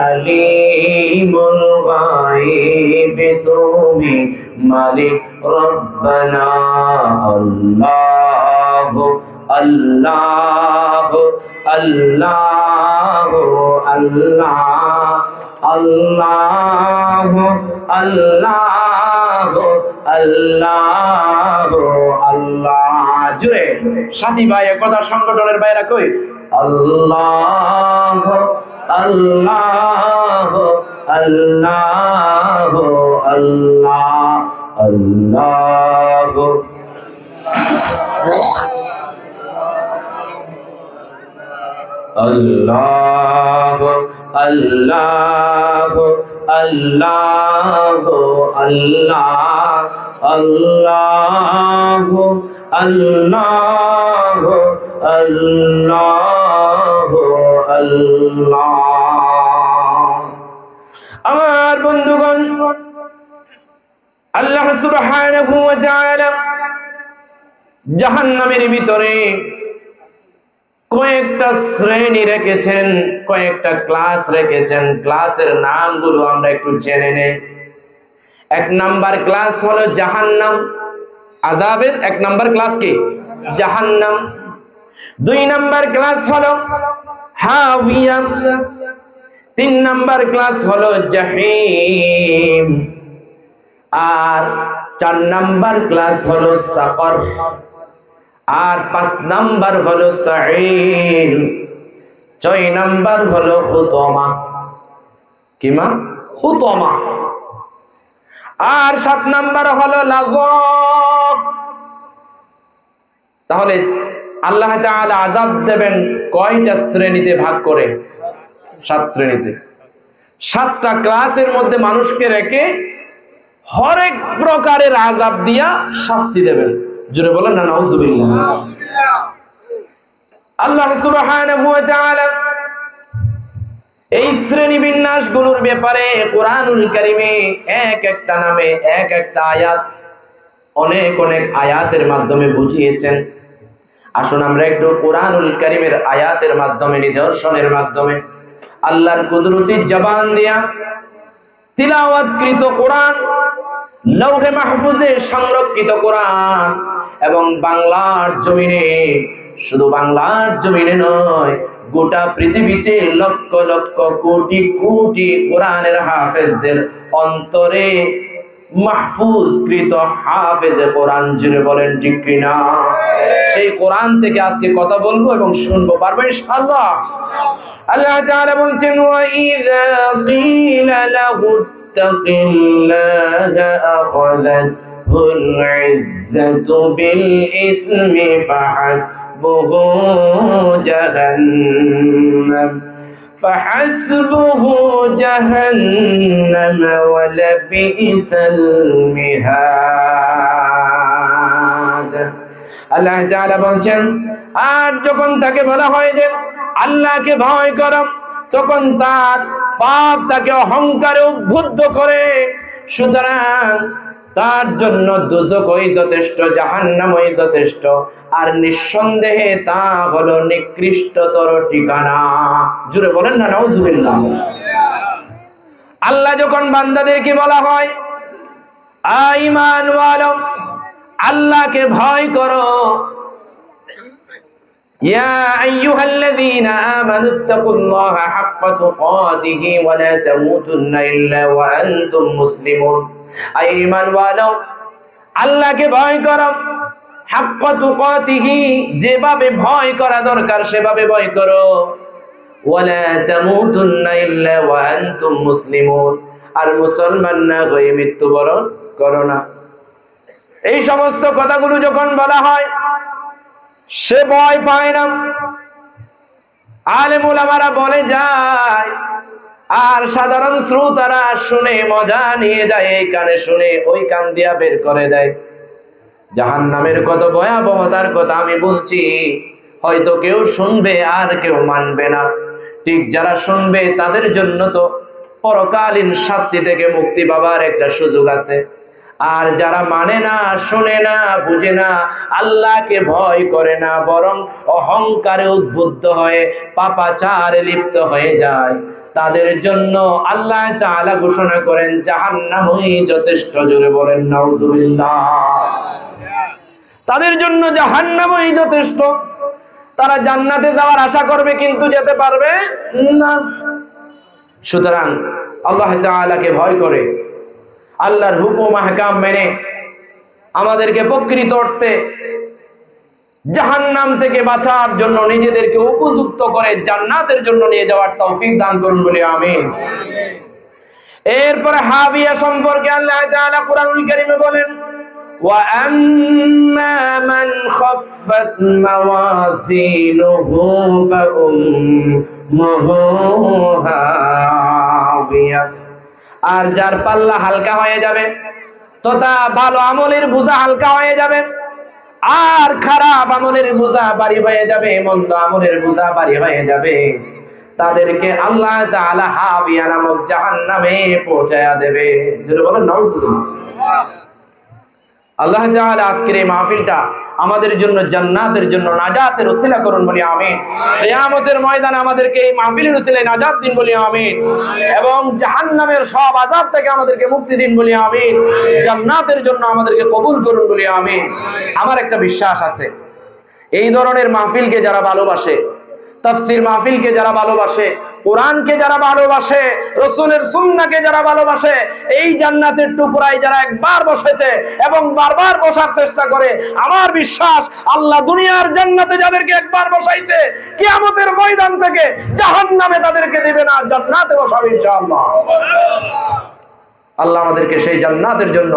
আলিমুল গায়ব তুমি মালিক রব্বানা। আল্লাহ আল্লাহ আল্লাহ আল্লাহ আল্লাহ আল্লাহ আল্লাহ আল্লাহ। জুড়ে সাথী ভাই একতা সংগঠনের বাইরা কই আল্লাহ আল্লাহ আল্লাহ আল্লাহ আল্লাহ। আল্লাহ আল্লাহ আল্লাহ আল্লাহ আল্লাহ আল্লাহ আল্লাহ আল্লাহ। আমার বন্ধুগণ, আল্লাহ সুবহানাহু ওয়া তাআলা জাহান্নামের ভিতরে কয়েকটা শ্রেণী রেখেছেন, কয়েকটা ক্লাস রেখেছেন। ক্লাসের নামগুলো আমরা একটু জেনে নেই। এক নাম্বার ক্লাস হলো জাহান্নাম, আযাবের এক নাম্বার ক্লাস কি জাহান্নাম। দুই নাম্বার ক্লাস হলো হাওিয়া, তিন নাম্বার ক্লাস হলো জাহিম, আর চার নাম্বার ক্লাস হলো সাকর, আর পাঁচ নাম্বার হলো সাঈর, ছয় নাম্বার হলো হুতমা। কি মা? হুতমা। আর সাত নাম্বার হলো লাযব। তাহলে আল্লাহ তাআলা আযাব দেবেন কয়টা শ্রেণীতে ভাগ করে? সাত শ্রেণীতে। সাতটা ক্লাসের মধ্যে মানুষকে রেখে হরেক প্রকারের আযাব দিয়া শাস্তি দেবেন। জোরে বলেন না নাউযুবিল্লাহ। আল্লাহ সুবহানাহু ওয়া তাআলা এই শ্রেণী বিন্যাসগুলোর ব্যাপারে কোরআনুল কারীমে এক একটা নামে এক একটা আয়াত, অনেক অনেক আয়াতের মাধ্যমে বুঝিয়েছেন। আসুন আমরা একটু কোরআনুল কারীমের আয়াতের মাধ্যমে, নিদর্শনের মাধ্যমে, আল্লাহর কুদরতির জবান দিয়া তিলাওয়াতকৃত কোরআন, লৌহে মাহফুজে সংরক্ষিত কোরআন এবং বাংলার জমিনে, শুধু বাংলার জমিনে নয়, গোটা পৃথিবীতে লক্ষ লক্ষ কোটি কোটি কোরআনের হাফেজদের অন্তরে মাহফুজকৃত হাফেজে কোরআন। জুড়ে বলেন ঠিক কিনা? সেই কোরআন থেকে আজকে কথা বলবো এবং শুনবো, পারবো ইনশাআল্লাহ। আল্লাহ তাআলা বলছেন, ওয়া ইযা ক্বিলা লাহু ইত্তাকিল্লাহা আখাযাতহুল ইজ্জাতু বিল ইসমি ফাহাসবুহু জাহান্নাম ফাহাসবুহু জাহান্নাম ওয়া লাবিসাল মিহাদ। আল্লাহ তাআলা বলছেন, আর যখন তাকে বলা হয় যে আল্লাহকে ভয় করো, তখন তার পাপ তাকে অহংকারে উদ্বুদ্ধ করে। সুতরাং তার জন্য দোজখই যথেষ্ট, জাহান্নামই যথেষ্ট, আর নিঃসন্দেহে তা হলো নিকৃষ্টতর ঠিকানা। জুড়ে বলেন না নাউযুবিল্লাহ। আল্লাহ যখন বান্দাদেরকে বলা হয় ঈমানওয়ালা আল্লাহকে ভয় করো, ইয়া আইয়ুহাল্লাযীনা আমানুত্তাকুল্লাহা হাক্কা তুকাতিহি ওয়া লা তামুতুন্না ইল্লা ওয়া আনতুম মুসলিমুন। ঈমানওয়ালা আল্লাহকে ভয় করো, হাক্কা তুকাতিহি যেভাবে ভয় করা দরকার সেভাবে ভয় করো, ওয়া লা তামুতুন্না ইল্লা ওয়া আনতুম মুসলিমুন, আর মুসলমান না হয়ে মৃত্যুবরণ করো না। এই সমস্ত কথাগুলো যখন বলা হয় সে ভয় পায় না। আলেম উলামারা বলে যায়, আর সাধারণ শ্রোতারা শুনে মজা নিয়ে যায়, এই কানে শুনে ওই কান দিয়া বের করে দেয়। জাহান্নামের কত ভয়াবহতার কথা আমি বলছি, হয়তো কেউ শুনবে আর কেউ মানবে না। ঠিক যারা শুনবে তাদের জন্য তো পরকালীন শাস্তি থেকে মুক্তি পাবার একটা সুযোগ আছে। আর যারা মানে না, শুনে না, বুঝে না, আল্লাহকে ভয় করে না, বরং অহংকারে উদ্বুদ্ধ হয়ে পাপাচারে লিপ্ত হয়ে যায়, তাদের জন্য আল্লাহ তাআলা ঘোষণা করেন জাহান্নামই যথেষ্ট। জোরে বলেন নাউজুবিল্লাহ। তাদের জন্য জাহান্নামই যথেষ্ট। তারা জান্নাতে যাওয়ার আশা করবে কিন্তু যেতে পারবে না। সুতরাং আল্লাহ তাআলাকে ভয় করে আল্লাহর হুকুম আহকাম মেনে আমাদেরকে প্রকৃত অর্থে জাহান্নাম থেকে বাঁচার জন্য নিজেদেরকে উপযুক্ত করে জান্নাতের জন্য নিয়ে যাওয়ার তৌফিক দান করুন বলি আমিন। এরপরে হাবিয়া সম্পর্কে আল্লাহ তাআলা কুরআনুল কারীমে বলেন وَأَمَّا مَنْ خَفَّتْ مَوَازِينُهُ فَأُمُّهُ هَاوِيَةٌ। আর যার পাল্লা হালকা হয়ে যাবে তথা ভালো আমলের বোঝা হালকা হয়ে যাবে, আর খারাপ আমলের বোঝা ভারী হয়ে যাবে, মন্দ আমলের বোঝা ভারী হয়ে যাবে, তাদেরকে আল্লাহ তাআলা হাবিয়া নামক জাহান্নামে পৌঁছায়া দেবে। যারা বলেন নাউজুবিল্লাহ। আল্লাহ তাআলা আজকের এই মাহফিলটা আমাদের জন্য জান্নাতের জন্য নাজাতের ওসিলা করুন বলি আমিন। কিয়ামতের ময়দানে আমাদেরকে এই মাহফিলের ওসিলায় নাজাত দিন বলি আমিন, এবং জাহান্নামের সব আযাব থেকে আমাদেরকে মুক্তি দিন বলি আমিন। জান্নাতের জন্য আমাদেরকে কবুল করুন বলি আমিন। আমার একটা বিশ্বাস আছে, এই ধরনের মাহফিলকে যারা ভালোবাসে, তাফসীর মাহফিলকে যারা ভালোবাসে, কোরআনকে যারা ভালোবাসে, রাসূলের সুন্নাহকে যারা ভালোবাসে, এই জান্নাতের টুকরায় যারা একবার বসেছে এবং বারবার বসার চেষ্টা করে, আমার বিশ্বাস আল্লাহ দুনিয়ার জান্নাতে যাদেরকে একবার বসাইছে, কিয়ামতের ময়দান থেকে জাহান্নামে তাদেরকে দিবে না, জান্নাতে বসাবে ইনশাআল্লাহ। আল্লাহ আমাদেরকে সেই জান্নাতের জন্য,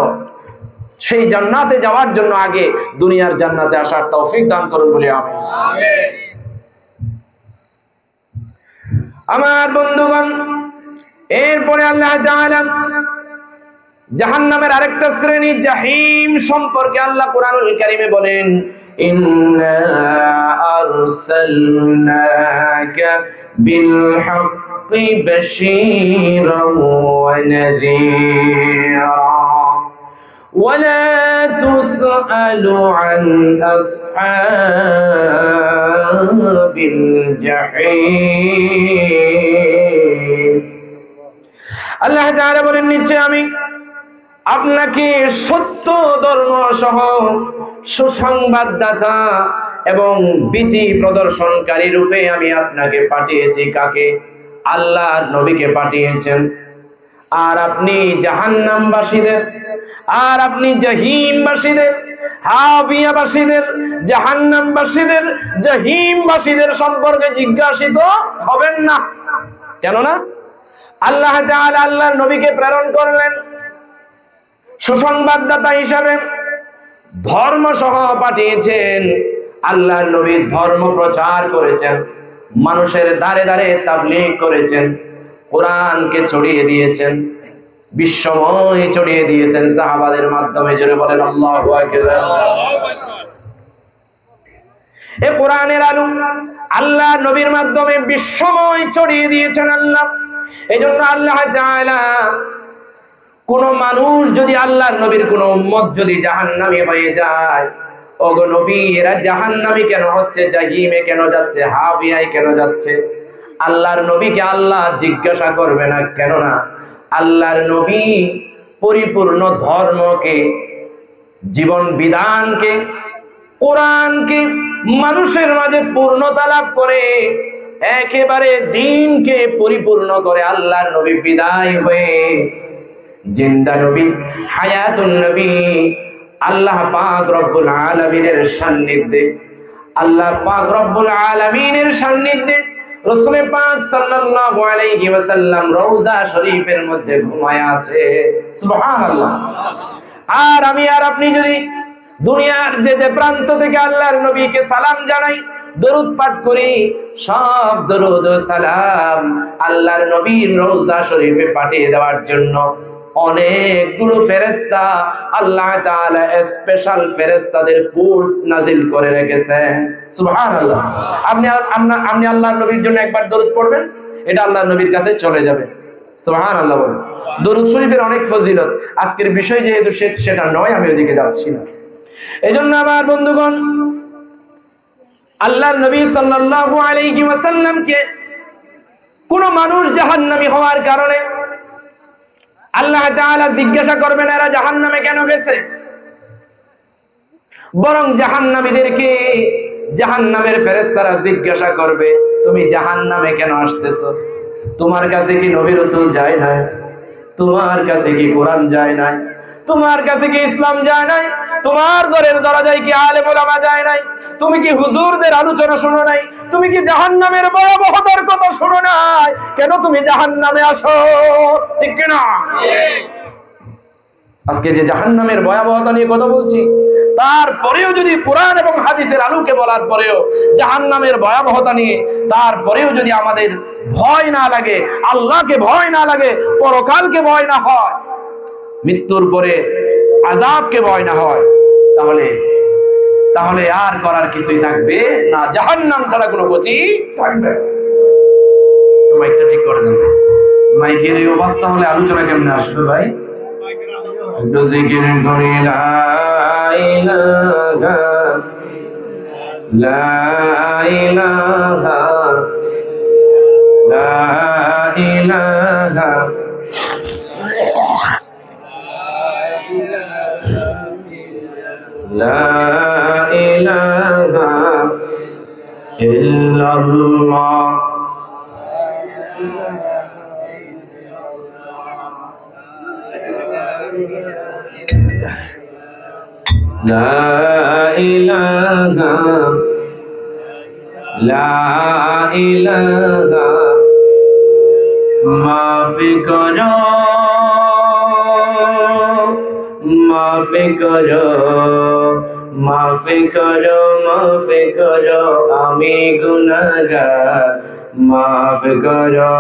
সেই জান্নাতে যাওয়ার জন্য আগে দুনিয়ার জান্নাতে আসার তৌফিক দান করুন বলি আমিন। আমার বন্ধুগণ, এরপরে আল্লাহ তাআলা জাহান্নামের আরেকটা শ্রেণী জাহিম সম্পর্কে আল্লাহ কুরআনুল কারীমে বলেন ইন্না আরসালনাকা বিল হাক্কি বাশীরান ওয়া নাযীরা ولا تسأل عن أصحاب الجحيم। আল্লাহ তাআলা বলেন নিশ্চয় আমি আপনাকে সত্য ধর্ম সহ সুসংবাদদাতা এবং ভীতি প্রদর্শনকারী রূপে আমি আপনাকে পাঠিয়েছি। কাকে? আল্লাহর নবীকে পাঠিয়েছেন। আর আপনি জাহান্নামবাসীদের, আর আপনি জাহিমবাসীদের, হাবিয়াবাসীদের, জাহান্নামবাসীদের, জাহিমবাসীদের সম্পর্কে জিজ্ঞাসিত হবেন না। কেননা আল্লাহ তাআলা আল্লাহর নবীকে প্রেরণ করলেন সুসংবাদদাতা হিসাবে, ধর্ম সহ পাঠিয়েছেন। আল্লাহর নবী ধর্ম প্রচার করেছেন, মানুষের দ্বারে দ্বারে তাবলীগ করেছেন, কোরআনকে ছড়িয়ে দিয়েছেন, বিশ্বময় ছড়িয়ে দিয়েছেন সাহাবাদের মাধ্যমে। জোরে বলেন আল্লাহু আকবার। এই কোরআনের আলো আল্লাহ নবীর মাধ্যমে বিশ্বময় ছড়িয়ে দিয়েছেন আল্লাহ। এজন্য আল্লাহ তাআলা কোন মানুষ যদি আল্লাহর নবীর কোন উম্মত যদি জাহান্নামী হয়ে যায়, ওগো নবী এরা জাহান্নামী কেন হচ্ছে, জাহিমে কেন যাচ্ছে, হাবিয়ায় কেন যাচ্ছে, আল্লাহর নবীকে আল্লাহ জিজ্ঞাসা করবে না। কেননা আল্লাহর নবী পরিপূর্ণ ধর্মকে, জীবন বিধানকে, কোরআনকে মানুষের মাঝে পূর্ণতা লাভ করে একেবারে দ্বীনকে পরিপূর্ণ করে আল্লাহর নবী বিদায় হয়ে জিন্দা নবী, হায়াতুন নবী, আল্লাহ পাক রব্বুল আলামিনের সান্নিধ্যে, আল্লাহ পাক রব্বুল আলামিনের সান্নিধ্যে রাসূল পাক সাল্লাল্লাহু আলাইহি ওয়াসাল্লাম রওজা শরীফের মধ্যে ঘুমায় আছে। সুবহানাল্লাহ। আর আমি আর আপনি যদি দুনিয়ার যে যে প্রান্ত থেকে আল্লাহর নবীকে সালাম জানাই, দরুদ পাঠ করি, সব দরুদ ও সালাম আল্লাহর নবীর রওজা শরীফে পাঠিয়ে দেওয়ার জন্য। অনেকগুলো ফেরেশতা আল্লাহ তাআলা স্পেশাল ফেরেশতাদের কোর্স নাজিল করে রেখেছেন। সুবহানাল্লাহ। আপনি আল্লাহর নবীর জন্য একবার দরুদ পড়বেন, এটা আল্লাহর নবীর কাছে চলে যাবে। সুবহানাল্লাহ বলেন। দরুদ শরীফের অনেক ফজিলত, আজকের বিষয় যেহেতু সেটা নয়, আমি ওদিকে যাচ্ছি না। এজন্য আমার বন্ধুগণ, আল্লাহর নবী সাল্লাল্লাহু আলাইহি ওয়াসাল্লামকে কোন মানুষ জাহান্নামী হওয়ার কারণে আল্লাহ তাআলা জিজ্ঞাসা করবেন এরা জাহান্নামে কেন গেছে, বরং জাহান্নামীদেরকে জাহান্নামের ফেরেশতারা জিজ্ঞাসা করবে তুমি জাহান্নামে কেন আসতেছো? তোমার কাছে কি নবী রাসূল যায় নাই? তোমার কাছে কি কোরআন যায় নাই? তোমার কাছে কি ইসলাম যায় নাই? তোমার ঘরের দরজায় কি আলেম ওলামা যায় নাই? তুমি কি হুজুরদের আলোচনা শোনো নাই? তুমি কি জাহান্নামের ভয়াবহতার কথা শোনো নাই? কেন তুমি জাহান্নামে আসো? ঠিক কি না? আজকে যে জাহান্নামের ভয়াবহতা নিয়ে কথা বলছি, তারপরেও যদি কোরআন এবং হাদিসের আলোকে বলার পরেও জাহান্নামের ভয়াবহতা নিয়ে তারপরেও যদি আমাদের ভয় না লাগে, আল্লাহকে ভয় না লাগে, পরকালকে ভয় না হয়, মৃত্যুর পরে আযাবকে ভয় না হয়, তাহলে আর করার কিছুই থাকবে না, জাহান্নাম ছাড়া কোনো গতি থাকবে। মাইকটা ঠিক করে দেন। মাইকের এই অবস্থা হলে আলোচনা কেমনে আসবে ভাই? একটু জিকির করি লা ইলাহা লা ইলাহা লা ইলাহা লা ইলাহা ইল্লাল্লাহ লা ইলাহা লা ইলাহা মাফি করো মাফি করো মাফি করো মাফি করো আমি গুনাহগার মাফ করো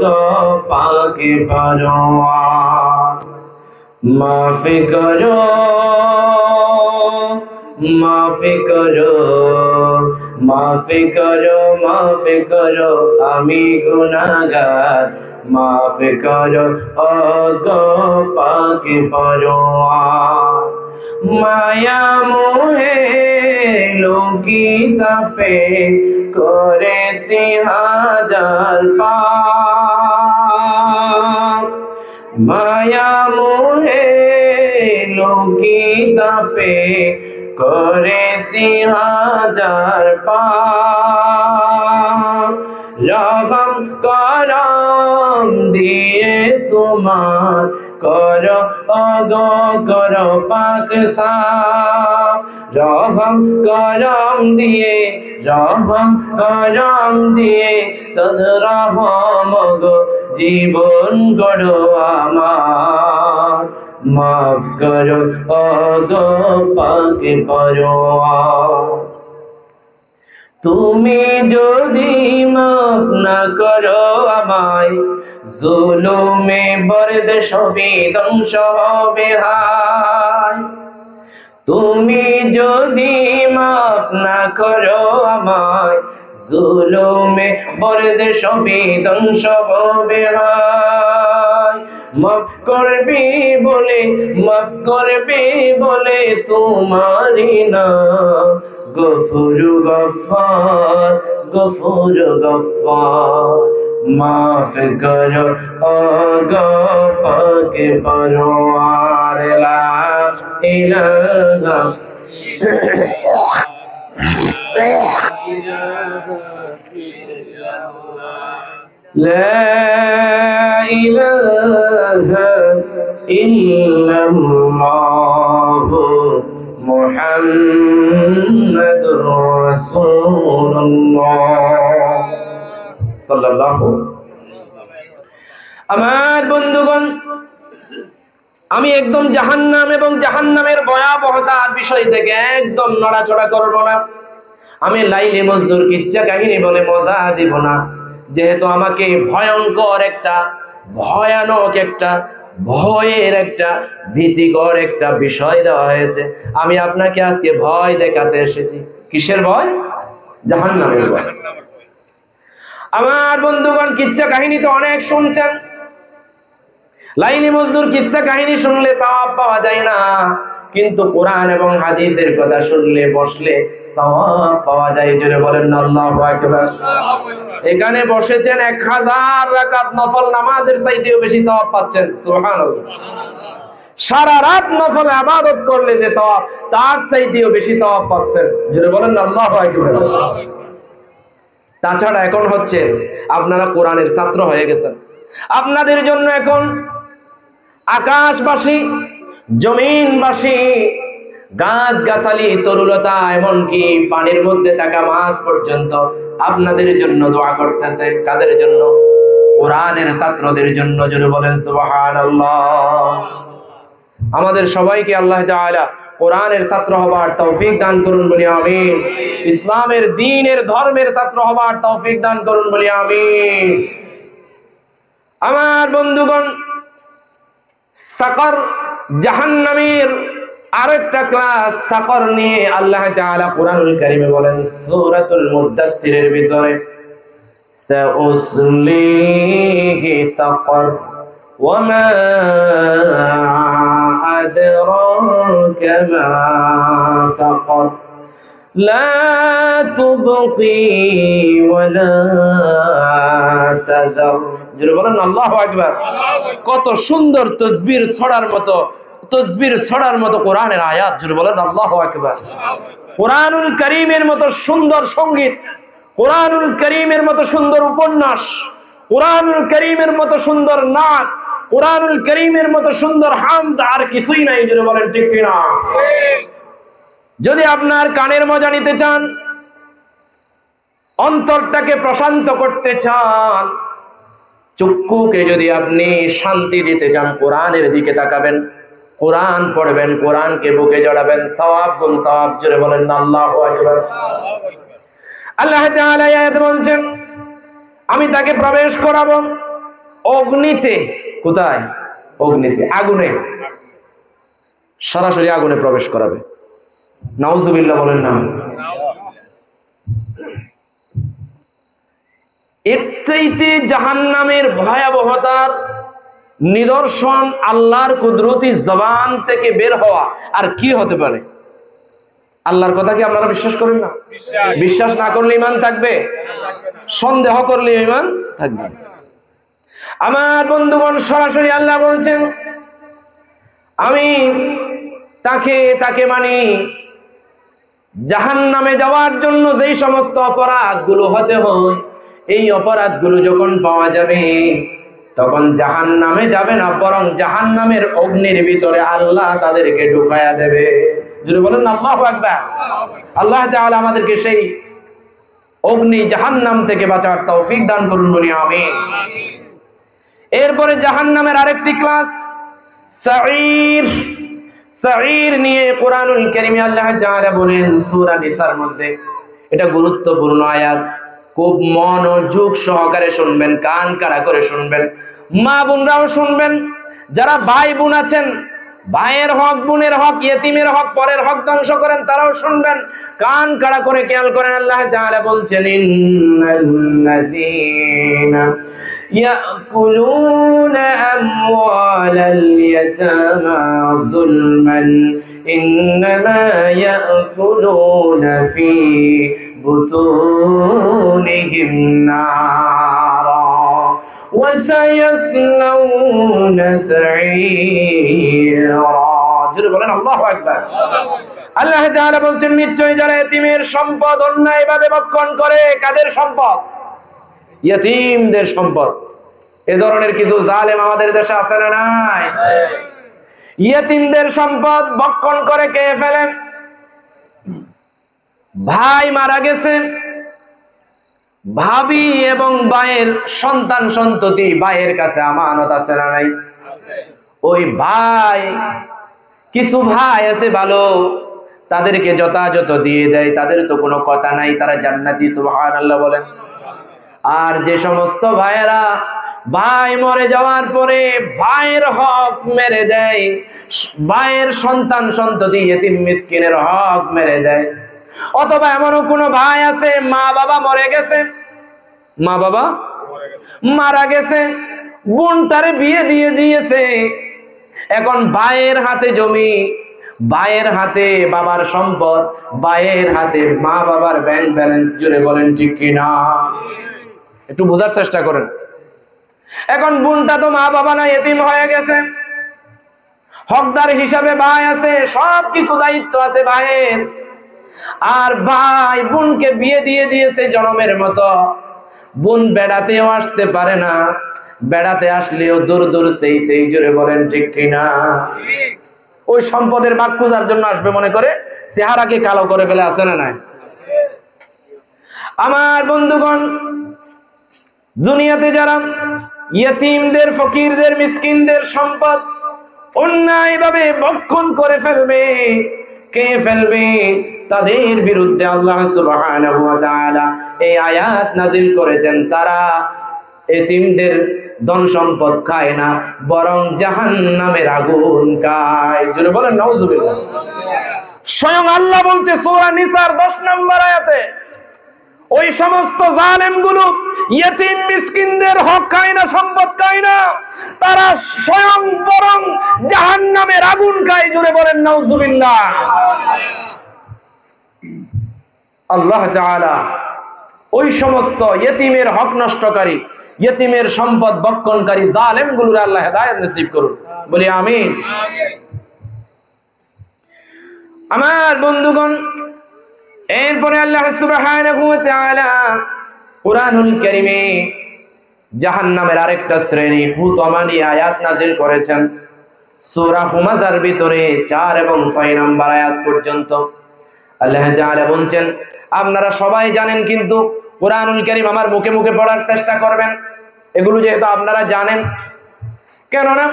গো পাকে পরওয়ার মাফি করো মাফি করো মাফি করো মাফি করো আমি গুনাহগার মাফি করো গো পাকে পরওয়ার মায়া মোহে লোকিতাপে করেছি হাজার পাপ মায়া মোহে লোকিতাপে করেছি হাজার পাপ রহম করম দিয়ে তোমার করো অগো করো পাক সাফ রহম করম দিয়ে তদ রহম গো জীবন গড়ো আমার মাফ করো অগো পাক পরওয়ার তুমি যদি মাফ না করো আমায় জুলুমে বরদে সবই ধ্বংস হবে হায় তুমি যদি মাফ না করো আমায় জুলুমে বরদে সবই ধ্বংস হবে হায় মাফ করবি বলে তোমারই নাম গফুর গফফার গফুর গফফার মাফ করো গো পাকে পরওয়ার লা ইলাহা লা ইলাহা ইল্লাল্লাহ মুহাম্মাদুর রাসূলুল্লাহ সাল্লাল্লাহু। আমার বন্ধুগণ, আমি একদম জাহান্নাম এবং জাহান্নামের ভয়াবহতার বিষয় থেকে একদম নড়াচড়া করব না। আমি লাইলি মজদুর কিচ্ছা কাহিনী বলে মজা দিব না, যেহেতু আমাকে ভয়ানক একটা ভয়ের একটা ভীতিকর একটা বিষয় দেওয়া হয়েছে। আমি আপনাকে আজকে ভয় দেখাতে এসেছি। কিসের ভয়? জাহান্নামের ভয়। আমার বন্ধুগণ, কিচ্ছা কাহিনী তো অনেক শুনছেন। লাইলি মজদুর কিচ্ছা কাহিনী শুনলে সওয়াব পাওয়া যায় না, কিন্তু কোরআন এবং হাদিসের কথা শুনলে বসলে সওয়াব পাওয়া যায়। জোরে বলেন না আল্লাহু আকবার। এখানে বসেছেন 1000 রাকাত নফল নামাজের চাইতেও বেশি সওয়াব পাচ্ছেন। সুবহানাল্লাহ। সারা রাত নফল ইবাদত করলে যে সওয়াব, তার চাইতেও বেশি সওয়াব পাচ্ছেন। জোরে বলেন না আল্লাহু আকবার। তাছাড়া এখন হচ্ছে আপনারা কোরআনের ছাত্র হয়ে গেছেন। আপনাদের জন্য এখন আকাশবাসী, জমিনবাসী, গাছ গাছালি, তরুলতা, এমনকি পানির মধ্যে থাকা মাছ পর্যন্ত আপনাদের জন্য দোয়া করতেছে। কাদের জন্য? কোরআনের ছাত্রদের জন্য। জোরে বলেন সুবহানাল্লাহ। আমাদের সবাইকে আল্লাহ তাআলা কোরআনের ছাত্র হবার তৌফিক দান করুন বলি আমিন। ইসলামের দ্বীনের ধর্মের ছাত্র হবার তৌফিক দান করুন বলি আমিন। আমার বন্ধুগণ, সাকর, জাহান্নামের আরেকটা ক্লাস সাকর নিয়ে আল্লাহ তাআলা কোরআনুল কারীমে বলেন সূরাতুল মুদ্দাসসিরের ভিতরে, সাউসলিহি সাকর ওয়ামা আদরাকা মা সাকর লা তুবকি ওয়ালা তাযার। জোরে বলেন আল্লাহু আকবার। কত সুন্দর তাসবির ছড়ার মতো কোরআনের আয়াত। জোরে বলেন আল্লাহু আকবার। কোরআনুল কারীমের মতো সুন্দর সঙ্গীত, কোরআনুল কারীমের মতো সুন্দর উপন্যাস, কোরআনুল কারীমের মতো সুন্দর নাচ, কোরআনুল কারীমের মতো সুন্দর হামদ আর কিছুই নাই। জোরে বলেন ঠিক কিনা? যদি আপনার কানের মজা নিতে চান, অন্তরটাকে প্রশান্ত করতে চান, চক্ষুকে যদি আপনি শান্তি দিতে চান, কোরআনের দিকে তাকাবেন, কোরআন পড়বেন, কোরআনকে বুকে জড়াবেন, সওয়াব গুণ সওয়াব। জোরে বলেন না আল্লাহু আকবার। আল্লাহ তাআলা আয়াতে বলছেন, আমি তাকে প্রবেশ করাবো অগ্নিতে। কোথায়? অগ্নিতে, আগুনে। সরাসরি আগুনে প্রবেশ করাবে। নাউজুবিল্লাহ বলেন না। এর চাইতে জাহান্নামের ভয়াবহতার নিদর্শন, আল্লাহর কুদরতি জবান থেকে বের হওয়া আর কি হতে পারে? আল্লাহর কথা কি আপনারা বিশ্বাস করেন না? বিশ্বাস না করলে ঈমান থাকবে, সন্দেহ করলে ঈমান থাকবে। আমার বন্ধুগণ, সরাসরি আল্লাহ বলছেন, আমি তাকে মানে জাহান্নামে যাওয়ার জন্য যেই সমস্ত অপরাধগুলো হতে হয়, এই অপরাধগুলো যখন পাওয়া যাবে, তখন জাহান্নামে যাবে না, বরং জাহান্নামের অগ্নির ভিতরে আল্লাহ তাদেরকে ঢুকায়া দেবে। যদি বলেন আল্লাহু আকবার। আল্লাহ তাআলা আমাদেরকে সেই অগ্নি জাহান্নাম থেকে বাঁচার তৌফিক দান করুন বলি আমিন। এরপরে জাহান্নামের আরেকটি ক্লাস সাঈর। সাঈর নিয়ে কোরআনুল কারীমে আল্লাহ তাআলা বলেন সূরা নিসার মধ্যে, এটা গুরুত্বপূর্ণ আয়াত, খুব মনোযোগ সহকারে শুনবেন, কান কাড়া করে শুনবেন, মা বোনরাও শুনবেন, যারা ভাই বোন আছেন, ভাইয়ের হক, বোনের হক, ইয়েতিমের হক, পরের হক ধ্বংস করেন, তারাও শুনবেন, কান কাড়া করে খেয়াল করেন। আল্লাহ তাআলা বলছেন, ইন্নাল্লাযীনা ইয়াকুলুনা আমওয়ালাল ইয়াতামা যুলমান ইন্নামা ইয়াকুলুনা ফি বুতুনিহিম নারা ওয়া সায়াসলাউনা সাঈরা। জোরে বলেন আল্লাহু আকবার। আল্লাহ তাআলা বলছেন, নিশ্চয়ই যারা ইতিমের সম্পদ অন্যায়ভাবে ভক্ষণ করে। কাদের সম্পদ? ইতিমদের সম্পদ। এ ধরনের কিছু জালেম আমাদের দেশে আছে না নাই? ইতিমদের সম্পদ ভক্ষণ করে খেয়ে ফেলেন। ভাই মারা গেছে, ভাবি এবং ভাইয়ের সন্তান সন্ততি ভাইয়ের কাছে আমানত আছে না নাই? ওই ভাই, কিছু ভাই আছে ভালো, তাদেরকে যথাযথ দিয়ে দেয়, তাদের তো কোনো কথা নাই, তারা জান্নাতি। সুবহানাল্লাহ বলেন। আর যে সমস্ত ভাইয়েরা ভাই মরে যাওয়ার পরে ভাইয়ের হক মেরে দেয়, ভাইয়ের সন্তান সন্ততি ইতিম মিসকিনের হক মেরে দেয়। অথবা এমনও কোনো ভাই আছে মা বাবা মরে গেছে, মা বাবা মারা গেছে, বোনটারে বিয়ে দিয়ে দিয়েছে, এখন ভাইয়ের হাতে জমি, ভাইয়ের হাতে বাবার সম্পদ, ভাইয়ের হাতে মা বাবার ব্যাংক ব্যালেন্স। জুড়ে বলেন ঠিক কিনা? একটু বোঝার চেষ্টা করেন। এখন বোনটা তো মা বাবা না, এতিম হয়ে গেছে, হকদার হিসাবে ভাই আছে, সব কিছু দায়িত্ব আছে ভাইয়ের। আর ভাই বোনকে বিয়ে দিয়ে দিয়েছে জনমের মতো। বোন বেড়াতেও আসতে পারে না, বেড়াতে আসলেও দূর দূর সেই জোরে বলেন ঠিক কিনা? ওই সম্পদের ভাগ খোঁজার জন্য আসবে মনে করে চেহারাকে কালো করে ফেলে, আছে না নাই? আমার বন্ধুগণ, দুনিয়াতে যারা ইয়েতিমদের, ফকিরদের, মিসকিনদের সম্পদ অন্যায়ভাবে ভক্ষণ করে ফেলবে, কে ফেলবে, তাদের বিরুদ্ধে আল্লাহ সুবহানাহু ওয়া তাআলা এই আয়াত নাযিল করেছেন। তারা এতিমদের ধন সম্পদ খায় না, বরং জাহান্নামের আগুন খায়। জোরে বলেন নাউজুবিল্লাহ। স্বয়ং আল্লাহ বলছে সূরা নিসার 10 নম্বর আয়াতে, ওই সমস্ত জালেমগুলো ইয়েতিম মিসকিনদের হক খায় না, সম্পদ খায় না, তারা স্বয়ং বরং জাহান্নামের আগুন খায়। জোরে বলেন নাউজুবিল্লাহ। আল্লাহ তাআলা ওই সমস্ত ইয়েতিমের হক নষ্টকারী, ইয়েতিমের সম্পদ ভক্ষণকারী জালেমগুলোর আল্লাহ হেদায়েত নসিব করুন, বলি আমিন। আমার বন্ধুগণ, এরপরে আল্লাহ সুবহানাহু ওয়া তাআলা কুরআনুল কারীমে জাহান্নামের আরেকটা শ্রেণী হুতমা নিয়ে আয়াত নাযিল করেছেন। সূরা হুমাযার ভিতরে 4 এবং 6 নম্বর আয়াত পর্যন্ত আল্লাহ তাআলা বলেন, আপনারা সবাই জানেন, কিন্তু কুরআনুল কারীম আমার মুখে মুখে পড়ার চেষ্টা করবেন, এগুলো যেহেতু আপনারা জানেন। কেননা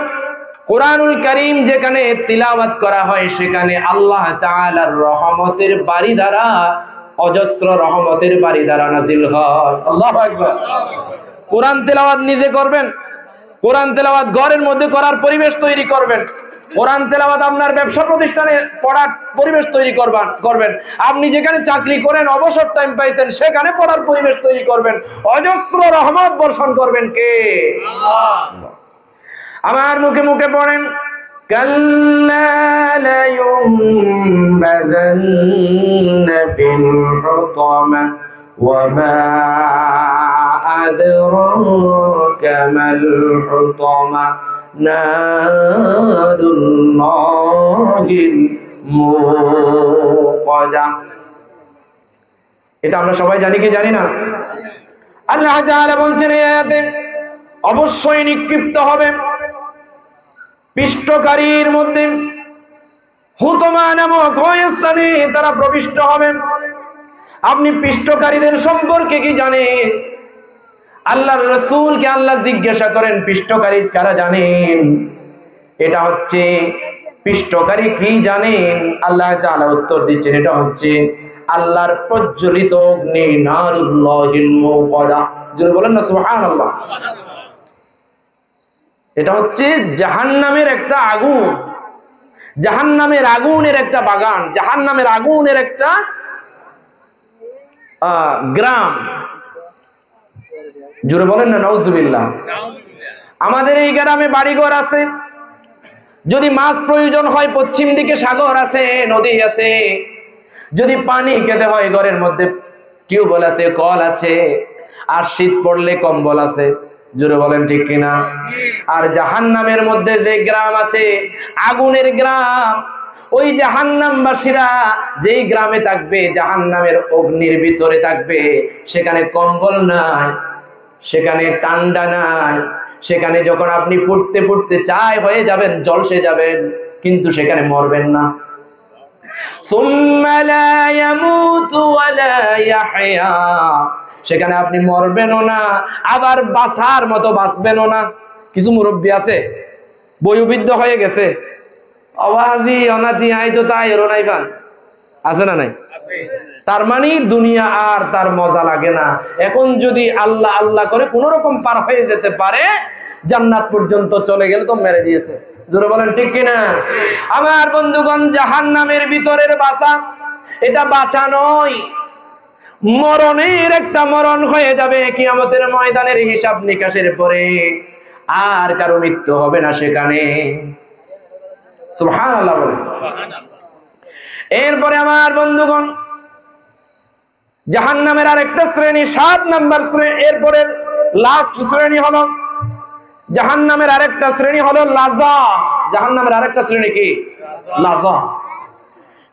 কুরআনুল কারীম যেখানে তিলাওয়াত করা হয় সেখানে আল্লাহ তাআলার রহমতের বারিধারা, অজস্র রহমতের বারিধারা নাযিল হয়। আল্লাহু আকবার। কোরআন তেলাওয়াত নিজে করবেন, কোরআন তেলাওয়াত ঘরের মধ্যে করার পরিবেশ তৈরি করবেন, কোরআন তেলাওয়াত আপনার ব্যবসা প্রতিষ্ঠানে পড়ার পরিবেশ তৈরি করবেন, আপনি যেখানে চাকরি করেন, অবসর টাইম পাইছেন, সেখানে পড়ার পরিবেশ তৈরি করবেন, অজস্র রহমত বর্ষণ করবেন কে? আল্লাহ। আমার মুখে মুখে পড়েন, কাল্লা লায়ুনবাযান্না ফিল হুতামা ওয়া মা আদরাকা মাল হুতামা নারুল্লাহিল মুকাদা। এটা আমরা সবাই জানি কি জানি না? আল্লাহ তাআলা বলছেন এই আয়াতে, অবশ্যই নিক্ষিপ্ত হবে পিষ্টকারীর মধ্যে, হুতমা নামক ওই স্থানে তারা প্রবিষ্ট হবেন। আপনি পিষ্টকারীদের সম্পর্কে কি জানেন? আল্লাহর রাসূলকে আল্লাহ জিজ্ঞাসা করেন, পিষ্টকারী কারা জানেন? এটা হচ্ছে পিষ্টকারী কি জানেন? আল্লাহ তাআলা উত্তর দিচ্ছেন, এটা হচ্ছে আল্লাহর প্রজ্বলিত অগ্নি, নারুল্লাহিল মুকাদা। জোরে বলেন না সুবহানাল্লাহ। এটা হচ্ছে জাহান্নামের একটা আগুন, জাহান্নামের আগুনের একটা বাগান, জাহান্নামের আগুনের একটা গ্রাম। জোরে বলেন না নাউজুবিল্লাহ। আমাদের এই গ্রামে বাড়িঘর আছে, যদি মাছ প্রয়োজন হয় পশ্চিম দিকে সাগর আছে, নদী আছে, যদি পানি খেতে হয় ঘরের মধ্যে টিউবওয়েল আছে, কল আছে, আর শীত পড়লে কম্বল আছে। জোরে বলেন ঠিক কিনা? আর জাহান্নামের মধ্যে যে গ্রাম আছে, আগুনের গ্রাম, ওই জাহান্নামবাসীরা যেই গ্রামে থাকবে, জাহান্নামের অগ্নির ভিতরে থাকবে, সেখানে কম্বল নাই, সেখানে ঠান্ডা নাই, সেখানে যখন আপনি ফুটতে ফুটতে চাই হয়ে যাবেন, জলসে যাবেন, কিন্তু সেখানে মরবেন না। সুম্মা লা ইয়ামুতু ওয়া লা ইয়াহইয়া, সেখানে আপনি মরবেনও না, আবার বাঁচার মতো বাঁচবেনও না। কিছু মুরব্বী আছে বয়োবৃদ্ধ হয়ে গেছে, আওয়াজি অনাতি আই তো তাই রোনাই ফান, আছে না নাই? তার মানে দুনিয়া আর তার মজা লাগে না। এখন যদি আল্লাহ আল্লাহ করে কোন রকম পার হয়ে যেতে পারে, জান্নাত পর্যন্ত চলে গেলে তো মেরে দিয়েছে। জোরে বলেন ঠিক কিনা? আমার বন্ধুগণ, জাহান্নামের ভিতরের বাঁচা, এটা বাঁচা নয়, মরণের একটা মরণ হয়ে যাবে কিয়ামতের ময়দানের হিসাব নিকাশের পরে। আর কারো মৃত্যু হবে না সেখানে। সুবহানাল্লাহ বলেন। এরপরে আমার বন্ধুগণ, জাহান্নামের আরেকটা শ্রেণী, 7 নাম্বার শ্রেণী, এরপরে লাস্ট শ্রেণী হলো জাহান্নামের আরেকটা শ্রেণী হলো লাজা। জাহান্নামের আরেকটা শ্রেণী কি? লাজা।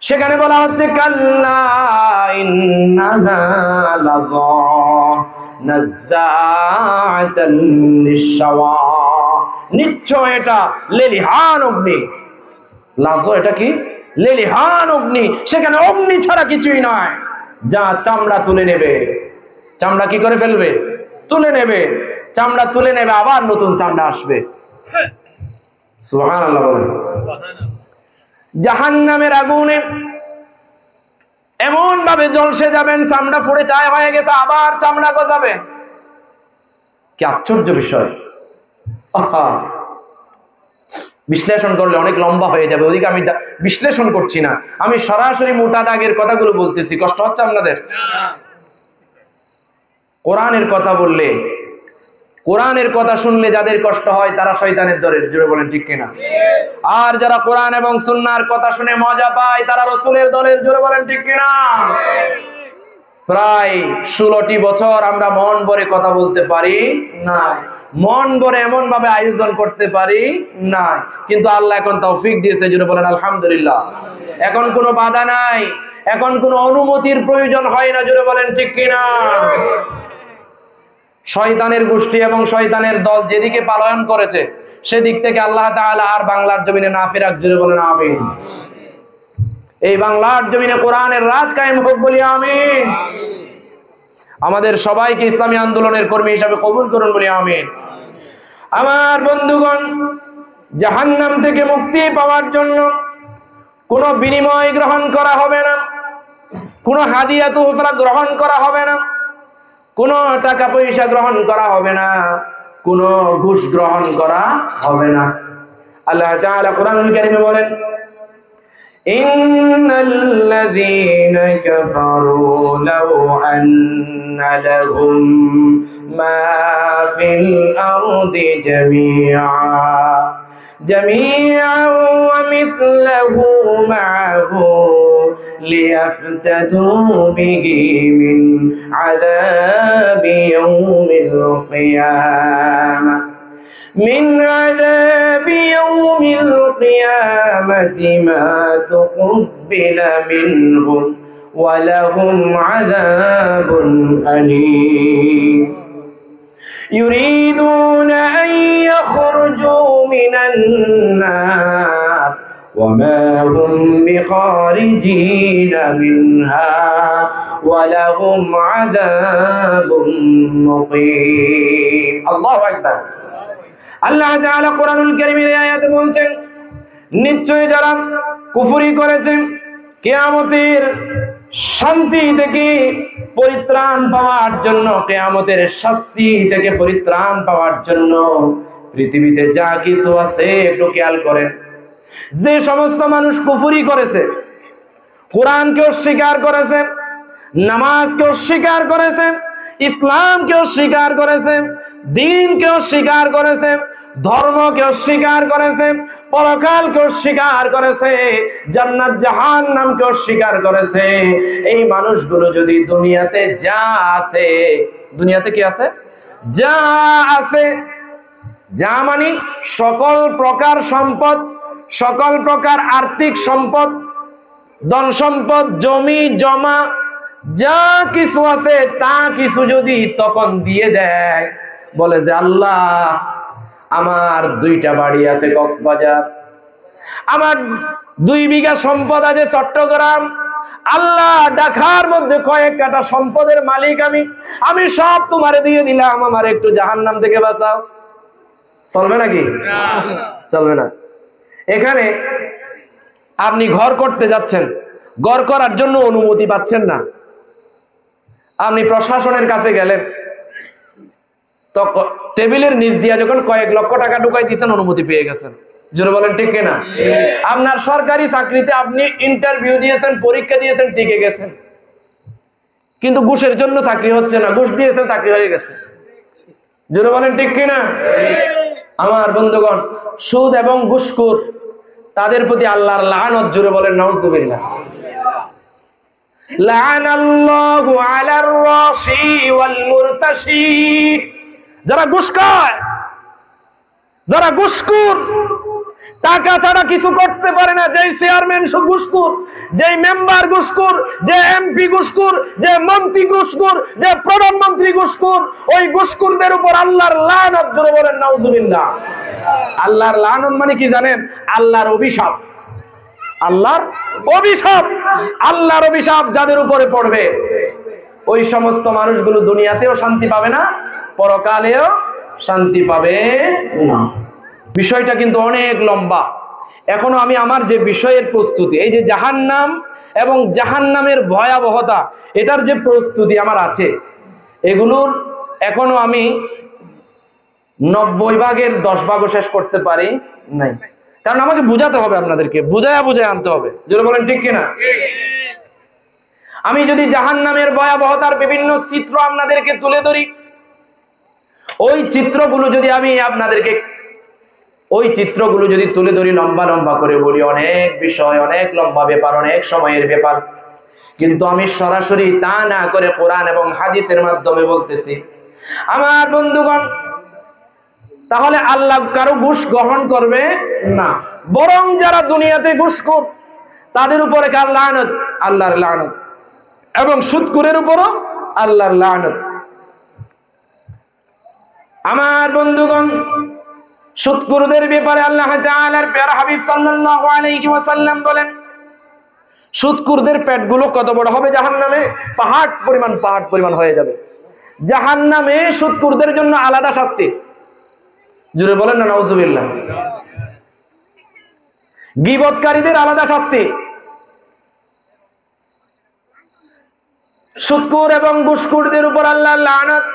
সেখানে বলা হচ্ছে কাল্লা ইন্নাহা লাযা নাযাআতান লিশ-শাওয়া, নিশ্চয় এটা লেলিহান অগ্নি। লাজা এটা কি? লেলিহান অগ্নি। সেখানে অগ্নি ছাড়া কিছুই নয়, যা চামড়া তুলে নেবে। চামড়া কি করে ফেলবে? তুলে নেবে। চামড়া তুলে নেবে, আবার নতুন চামড়া আসবে। সুবহানাল্লাহ বলেন। জাহান্নামের আগুনে এমন ভাবে জ্বলসে যাবেন, চামড়া ফুড়ে ছাই হয়ে গেছে, আবার চামড়া গজাবে। কি আশ্চর্য বিষয়! বিশ্লেষণ করলে অনেক লম্বা হয়ে যাবে, ওদিকে আমি বিশ্লেষণ করছি না, আমি সরাসরি মোটা দাগের কথাগুলো বলতেছি। কষ্ট হচ্ছে আপনাদের? কোরআনের কথা বললে, কোরআনের কথা শুনলে যাদের কষ্ট হয় তারা শয়তানের দলের। জোরে বলেন ঠিক কিনা? আর যারা কোরআন এবং সুন্নাহর কথা শুনে মজা পায় তারা রাসূলের দলের। জোরে বলেন ঠিক কিনা? প্রায় 16টি বছর আমরা মন ভরে কথা বলতে পারি না, মন ভরে এমন ভাবে আয়োজন করতে পারি না, কিন্তু আল্লাহ এখন তৌফিক দিয়েছে। জোরে বলেন আলহামদুলিল্লাহ। এখন কোনো বাধা নাই, এখন কোনো অনুমতির প্রয়োজন হয় না। জোরে বলেন ঠিক কিনা? শয়তানের গোষ্ঠী এবং শয়তানের দল যেদিকে পালায়ন করেছে, সেদিক থেকে আল্লাহ তাআলা আর বাংলার জমিনে না ফেরাক। জোরে বলেন আমিন। এই বাংলার জমিনে কোরআনের রাজ কায়েম হোক, বলি আমিন। আমাদের সবাইকে ইসলামী আন্দোলনের কর্মী হিসাবে কবুল করুন, বলি আমিন। আমার বন্ধুগণ, জাহান্নাম থেকে মুক্তি পাওয়ার জন্য কোনো বিনিময় গ্রহণ করা হবে না, কোনো হাদিয়া তোহফা গ্রহণ করা হবে না, কোনো টাকা পয়সা গ্রহণ করা হবে না, কোনো ঘুষ গ্রহণ করা হবে না। আল্লাহ তাআলা কোরআনুল কারীমে বলেন, ইন্নাল্লাযীনা কাফারু লাউ আন্না লাহুম মা ফিল আরদি জামিআন ওয়া মিসলাহু মা'হু লিয়াফতাদু বিহি মিন আযাবি ইয়াউমিল কিয়ামাহ من عذاب يوم القيامة ما تقبل منهم ولهم عذاب أليم يريدون أن يخرجوا من النار وما هم بخارجين منها ولهم عذاب مقيم الله أكبر আল্লাহ তাআলা কোরআনুল কারীমের আয়াতে বলছেন, নিশ্চয় যারা কুফরি করেছে কিয়ামতের শান্তি থেকে পরিত্রাণ পাওয়ার জন্য, কিয়ামতের শাস্তি থেকে পরিত্রাণ পাওয়ার জন্য পৃথিবীতে যা কিছু আছে একটু খেয়াল করেন। যে সমস্ত মানুষ কুফরি করেছে, কোরআনকে অস্বীকার করেছে, নামাজকে অস্বীকার করেছে, ইসলামকে অস্বীকার করেছে, দ্বীনকে অস্বীকার করেছে, ধর্মকে অস্বীকার করেছে, পরকালকে অস্বীকার করেছে, জান্নাত জাহান্নামকে অস্বীকার করেছে, এই মানুষগুলো যদি দুনিয়াতে যা আছে, দুনিয়াতে কি আছে? যা আছে, যা মানে সকল প্রকার সম্পদ, সকল প্রকার আর্থিক সম্পদ, ধন সম্পদ, জমি জমা, যা কিছু আছে তা কিছু যদি তখন দিয়ে দেয়, বলে যে আল্লাহ আমার 2টা বাড়ি আছে কক্সবাজার, আমার 2 বিঘা সম্পদ আছে চট্টগ্রাম, আল্লাহ ঢাকার মধ্যে কয়েক কাটা সম্পদের মালিক আমি সব তোমারে দিয়ে দিলাম, আমার একটু জাহান্নাম থেকে বাঁচাও। চলবে নাকি? চলবে না। এখানে আপনি ঘর করতে যাচ্ছেন, ঘর করার জন্য অনুমতি পাচ্ছেন না, আপনি প্রশাসনের কাছে গেলেন, তো টেবিলের নিচ দিয়া যখন কয়েক লক্ষ টাকা ঢুকাই দিয়েছেন, অনুমতি পেয়ে গেছেন। জোরে বলেন ঠিক কিনা? আপনার সরকারি চাকরিতে আপনি ইন্টারভিউ দিয়েছেন, পরীক্ষা দিয়েছেন, টিকে গেছেন, কিন্তু ঘুষের জন্য চাকরি হচ্ছে না, ঘুষ দিয়েছেন, চাকরি হয়ে গেছে। জোরে বলেন ঠিক কিনা? আমার বন্ধুগণ, সুদ এবং ঘুষখোর তাদের প্রতি আল্লাহর লানত। জোরে বলেন নাউজুবিল্লাহ। লানাল্লাহু আলার রাশি ওয়াল মুরতাশি। যারা ঘুষ খায়, যারা ঘুষখোর, টাকা ছাড়া কিছু করতে পারে না, যেই চেয়ারম্যান ঘুষখোর, যেই মেম্বার ঘুষখোর, যে এমপি ঘুষখোর, যে মন্ত্রী ঘুষখোর, যে প্রধানমন্ত্রী ঘুষখোর, ওই ঘুষখোরদের উপর আল্লাহর লানত। জোরে বলেন নাউজুবিল্লাহ। আল্লাহর লানত মানে কি জানেন? আল্লাহর অভিশাপ। আল্লাহর অভিশাপ, আল্লাহর অভিশাপ যাদের উপরে পড়বে, ওই সমস্ত মানুষগুলো দুনিয়াতেও শান্তি পাবে না, পরকালেও শান্তি পাবে না। বিষয়টা কিন্তু অনেক লম্বা। এখনো আমি আমার যে বিষয়ের প্রস্তুতি, এই যে জাহান্নাম এবং জাহান্নামের ভয়াবহতা, এটার যে প্রস্তুতি আমার আছে, এগুলোর এখনো আমি 90 ভাগের 10 ভাগও শেষ করতে পারি নাই। কারণ আমাকে বুঝাতে হবে, আপনাদেরকে বুঝায়া আনতে হবে। জোরে বলেন ঠিক কিনা? আমি যদি জাহান্নামের ভয়াবহতার বিভিন্ন চিত্র আপনাদেরকে তুলে ধরি, ওই চিত্রগুলো যদি আমি আপনাদেরকে তুলে ধরি, লম্বা লম্বা করে বলি, অনেক বিষয়, অনেক লম্বা ব্যাপার, অনেক সময়ের ব্যাপার, কিন্তু আমি সরাসরি তা না করে কোরআন এবং হাদিসের মাধ্যমে বলতেছি। আমার বন্ধুগণ, তাহলে আল্লাহ কারো ঘুষ গ্রহণ করবে না, বরং যারা দুনিয়াতে ঘুষখোর তাদের উপরে কার লানত? আল্লাহর লানত। এবং সুদখোরের উপরও আল্লাহর লানত। আমার বন্ধুগণ, সুদখোরদের ব্যাপারে আল্লাহ তাআলার প্যারা হাবিব সাল্লাল্লাহু আলাইহি ওয়াসাল্লাম বলেন, সুদখোরদের পেটগুলো কত বড় হবে জাহান্নামে? পাহাড় পরিমাণ হয়ে যাবে। জাহান্নামে সুদখোরদের জন্য আলাদা শাস্তি। জোরে বলেন না নাউজুবিল্লাহ। গীবতকারীদের আলাদা শাস্তি। সুদখোর এবং ঘুষখোরদের উপর আল্লাহর লানত।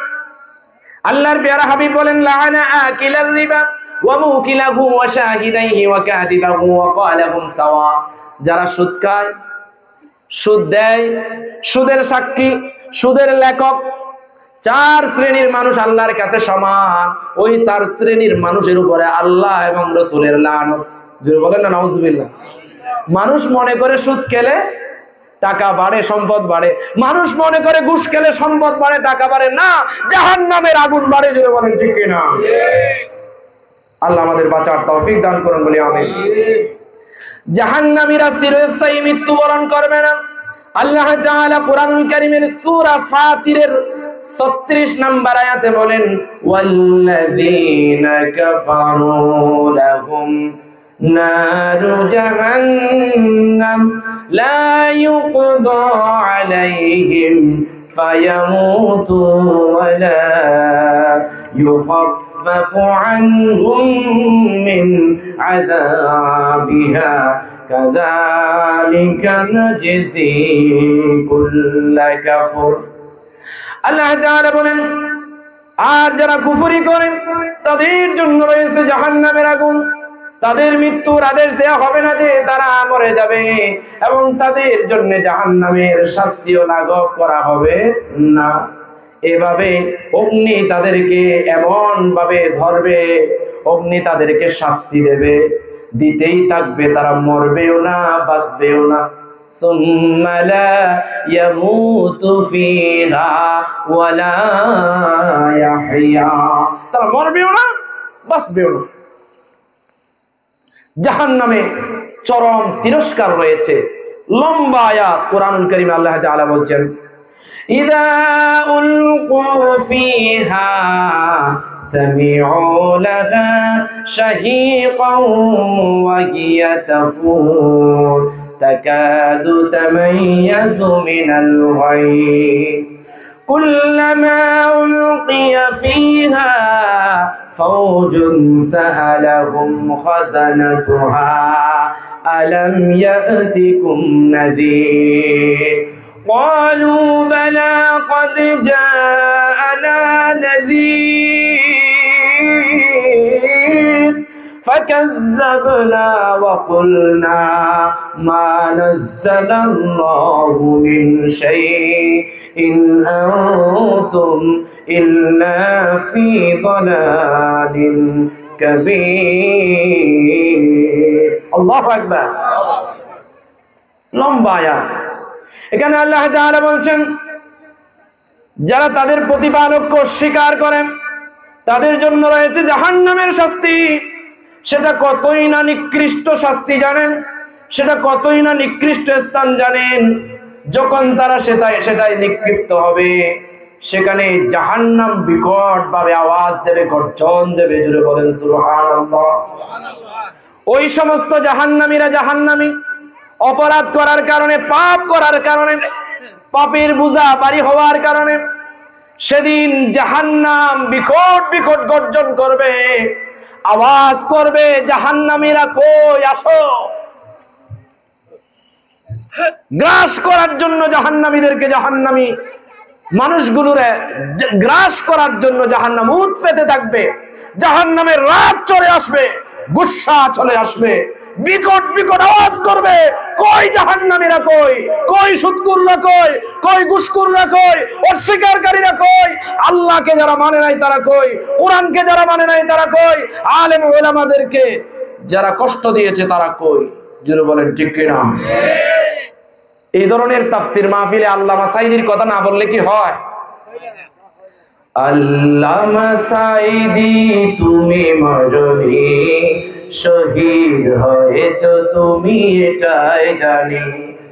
আল্লাহর প্যারা হাবিব বলেন, লাআনা আকিলার রিবা ওয়া মুকিলাহু ওয়া শাহিদাইহি ওয়া কাতিবাহু ওয়া ক্বালাহুম সাওয়া। যারা সুদ খায়, সুদ দেয়, সুদের সাক্ষী, সুদের লেখক, 4 শ্রেণীর মানুষ আল্লাহর কাছে সমান। ওই 4 শ্রেণীর মানুষের উপরে আল্লাহ এবং রাসূলের লানত। জোরে বলেন না নাউজুবিল্লাহ। মানুষ মনে করে সুদ খেলে টাকা বাড়ে, সম্পদ বাড়ে। মানুষ মনে করে ঘুষ খেলে সম্পদ বাড়ে, টাকা বাড়ে না, জাহান্নামের আগুন বাড়ে। জোরে বলেন ঠিক কিনা? আল্লাহ আমাদের বাঁচার তৌফিক দান করুন বলি আমিন। জাহান্নামীরা চিরস্থায়ী মৃত্যুবরণ করবে না। আল্লাহ তাআলা কুরআনুল কারীমের সূরা ফাতিরের 36 নম্বর আয়াতে বলেন, ওয়াল্লাযীনা কাফারু লাহুম নারু জাহান্নাম লা ইউকদা আলাইহিম ফায়ামুতু ওয়া লা ইউখাফফাফু আনহুম মিন আযাবিহা কাযালিকা নাজজি কুল্লা কাফুর। আল্লাহ তাআলা বলেন, আর যারা কুফরি করেন তাদের জন্য রয়েছে জাহান্নামের আগুন। তাদের মৃত্যুর আদেশ দেয়া হবে না যে তারা মরে যাবে, এবং তাদের জন্য জাহান্নামের শাস্তিও লাঘব করা হবে না। এভাবে অগ্নি তাদেরকে এমন ভাবে ধরবে, অগ্নি তাদেরকে শাস্তি দেবে, দিতেই থাকবে, তারা মরবেও না, বাঁচবেও না। সুম্মা লা ইয়ামুতু ফিহা ওয়া লা ইয়াহইয়া। তারা মরবেও না, বাঁচবেও না। জাহান্নামে চরম তিরস্কার রয়েছে। লম্বা আয়াত কোরআনুল কারীমে আল্লাহ তাআলা বলছেন, ইযা উলকু ফিহা সামিউ লাহা শাহীকান ওয়া হিয়া তাফুর তাকাদু তামাইয়াজু মিনাল গায়ব কুল্লামা উলকিয়া ফিহা فوج سألهم خزنتها ألم يأتكم نذير قالوا بلى قد جاءنا نذير فكذبنا وقلنا ما نزل الله من شيء إن أنتم إلا في ضلال كبير الله أكبر লম্বা আয়াত। এখানে আল্লাহ তাআলা বলছেন যারা তাদের প্রতিপালককে অস্বীকার করেন তাদের জন্য রয়েছে জাহান্নামের শাস্তি। সেটা কতই না নিকৃষ্ট শাস্তি জানেন, সেটা কতই না নিকৃষ্ট স্থান জানেন। যখন তারা সেটাই নিক্ষিপ্ত হবে সেখানে জাহান্নাম বিকট ভাবে আওয়াজ দেবে, গর্জন দেবে। জুড়ে বলেন সুবহানাল্লাহ। ওই সমস্ত জাহান্নামীরা জাহান্নামী অপরাধ করার কারণে, পাপ করার কারণে, পাপের বোঝা ভারী হওয়ার কারণে সেদিন জাহান্নাম বিকট বিকট গর্জন করবে, আওয়াজ করবে, জাহান্নামীরা কই আসো। গ্রাস করার জন্য জাহান্নামীদেরকে, জাহান্নামী মানুষগুলোরে গ্রাস করার জন্য জাহান্নাম উঠ পেতে থাকবে। জাহান্নামের রাত চলে আসবে, গুসা চলে আসবে, বিকট বিকট আওয়াজ করবে, কই জাহান্নামীরা কই, কই সুদকুররা কই, কই ঘুষখোররা কই, অস্বীকারীরা কই, আল্লাহকে যারা মানে নাই তারা কই, কোরআনকে যারা মানে নাই তারা কই, আলেম ওলামাদেরকে যারা কষ্ট দিয়েছে তারা কই। জোরে বলেন ঠিক কিনা? এই ধরনের তাফসীর মাহফিলে আল্লামা সাঈদীর কথা না বললে কি হয়? আল্লামা সাঈদী তুমি মরনি, শহীদ হয়েছো তুমি এটাই জানি।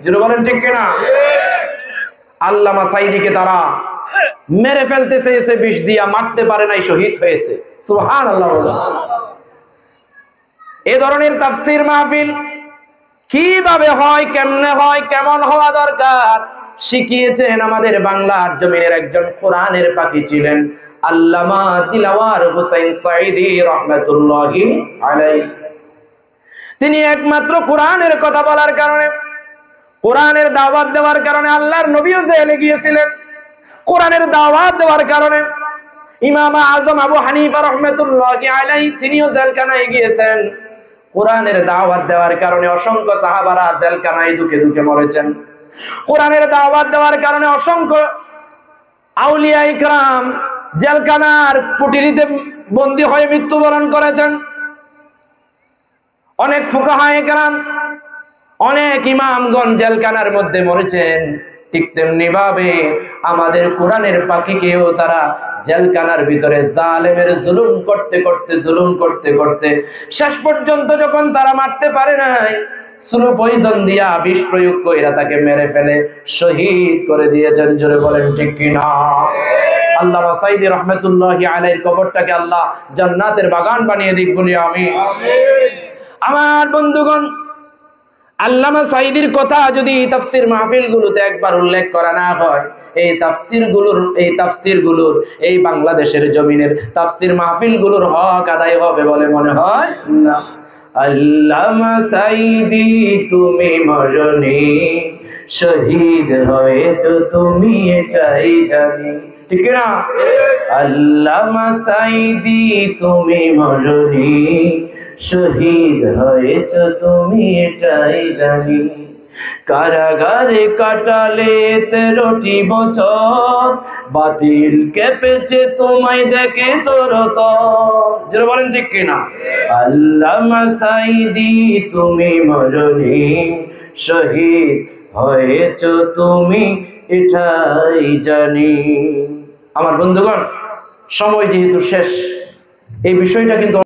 জোরে বলেন ঠিক কিনা? আল্লামা সাঈদীকে তারা মেরে ফেলতে চেয়েছে, বিষ দিয়া, মারতে পারে নাই, শহীদ হয়েছে। সুবহানাল্লাহ। এই ধরনের তাফসীর মাহফিল কিভাবে হয়, কেমনে হয়, কেমন হওয়া দরকার শিখিয়েছেন আমাদের বাংলার জমিনের একজন কোরআনের পাখি ছিলেন আল্লামা দিলওয়ার হোসেন সাঈদী রাহমাতুল্লাহি আলাইহি। তিনি একমাত্র কোরআনের কথা বলার কারণে, কোরআনের দাওয়াত দেওয়ার কারণে আল্লাহর নবীও জেলে গিয়েছিলেন। কোরআনের দাওয়াত দেওয়ার কারণে ইমাম আজম আবু হানিফা রাহমাতুল্লাহি আলাইহি তিনিও জেলখানায় গিয়েছেন। কোরআনের দাওয়াত দেওয়ার কারণে অসংখ্য সাহাবারা জেলখানায় দুকে দুকে মরেছেন। কোরআনের দাওয়াত দেওয়ার কারণে অসংখ্য আউলিয়া ইকরাম জেলখানার কুটিরিতে বন্দী হয়ে মৃত্যুবরণ করেছেন। অনেক ফুকাহা ইকরাম, অনেক ইমামগণ জেলখানার মধ্যে মরেছেন। ঠিক তেমনি ভাবে আমাদের কোরআনের পাখিকেও তারা জেলখানার ভিতরে জালেমের জুলুম করতে করতে শেষ পর্যন্ত যখন তারা মারতে পারে নাই, স্লো পয়জন দিয়া, বিষ প্রয়োগ কইরা তাকে মেরে ফেলে শহীদ করে দিয়েছেন। জোরে বলেন ঠিক কিনা? আল্লামা সাঈদী রাহমাতুল্লাহি আলাইহির কবরটাকে আল্লাহ জান্নাতের বাগান বানিয়ে দিক বলি আমিন। আমার বন্ধুগণ, আল্লামা সাঈদীর কথা যদি তাফসীর মাহফিলগুলোতে একবার উল্লেখ করা না হয়, এই তাফসীরগুলোর এই বাংলাদেশের জমিনের তাফসীর মাহফিলগুলোর হক আদায় হবে বলে মনে হয় না। আল্লামা সাঈদী তুমি মরনি, শহীদ হয়েছো তুমি এটাই জানি। ঠিক না? আল্লামা সাঈদী তুমি মরনি, শহীদ হয়েছো তুমি এটাই জানি। কারাগারে কাটালে 13টি বছর, বাতিল কেঁপেছে তোমায় দেখে তোর তর। যারা বলেন ঠিক কিনা? আল্লামা সাঈদী তুমি মরনি, শহীদ হয়েছো তুমি এটাই জানি। আমার বন্ধুগণ, সময় যেহেতু শেষ, এই বিষয়টা কিন্তু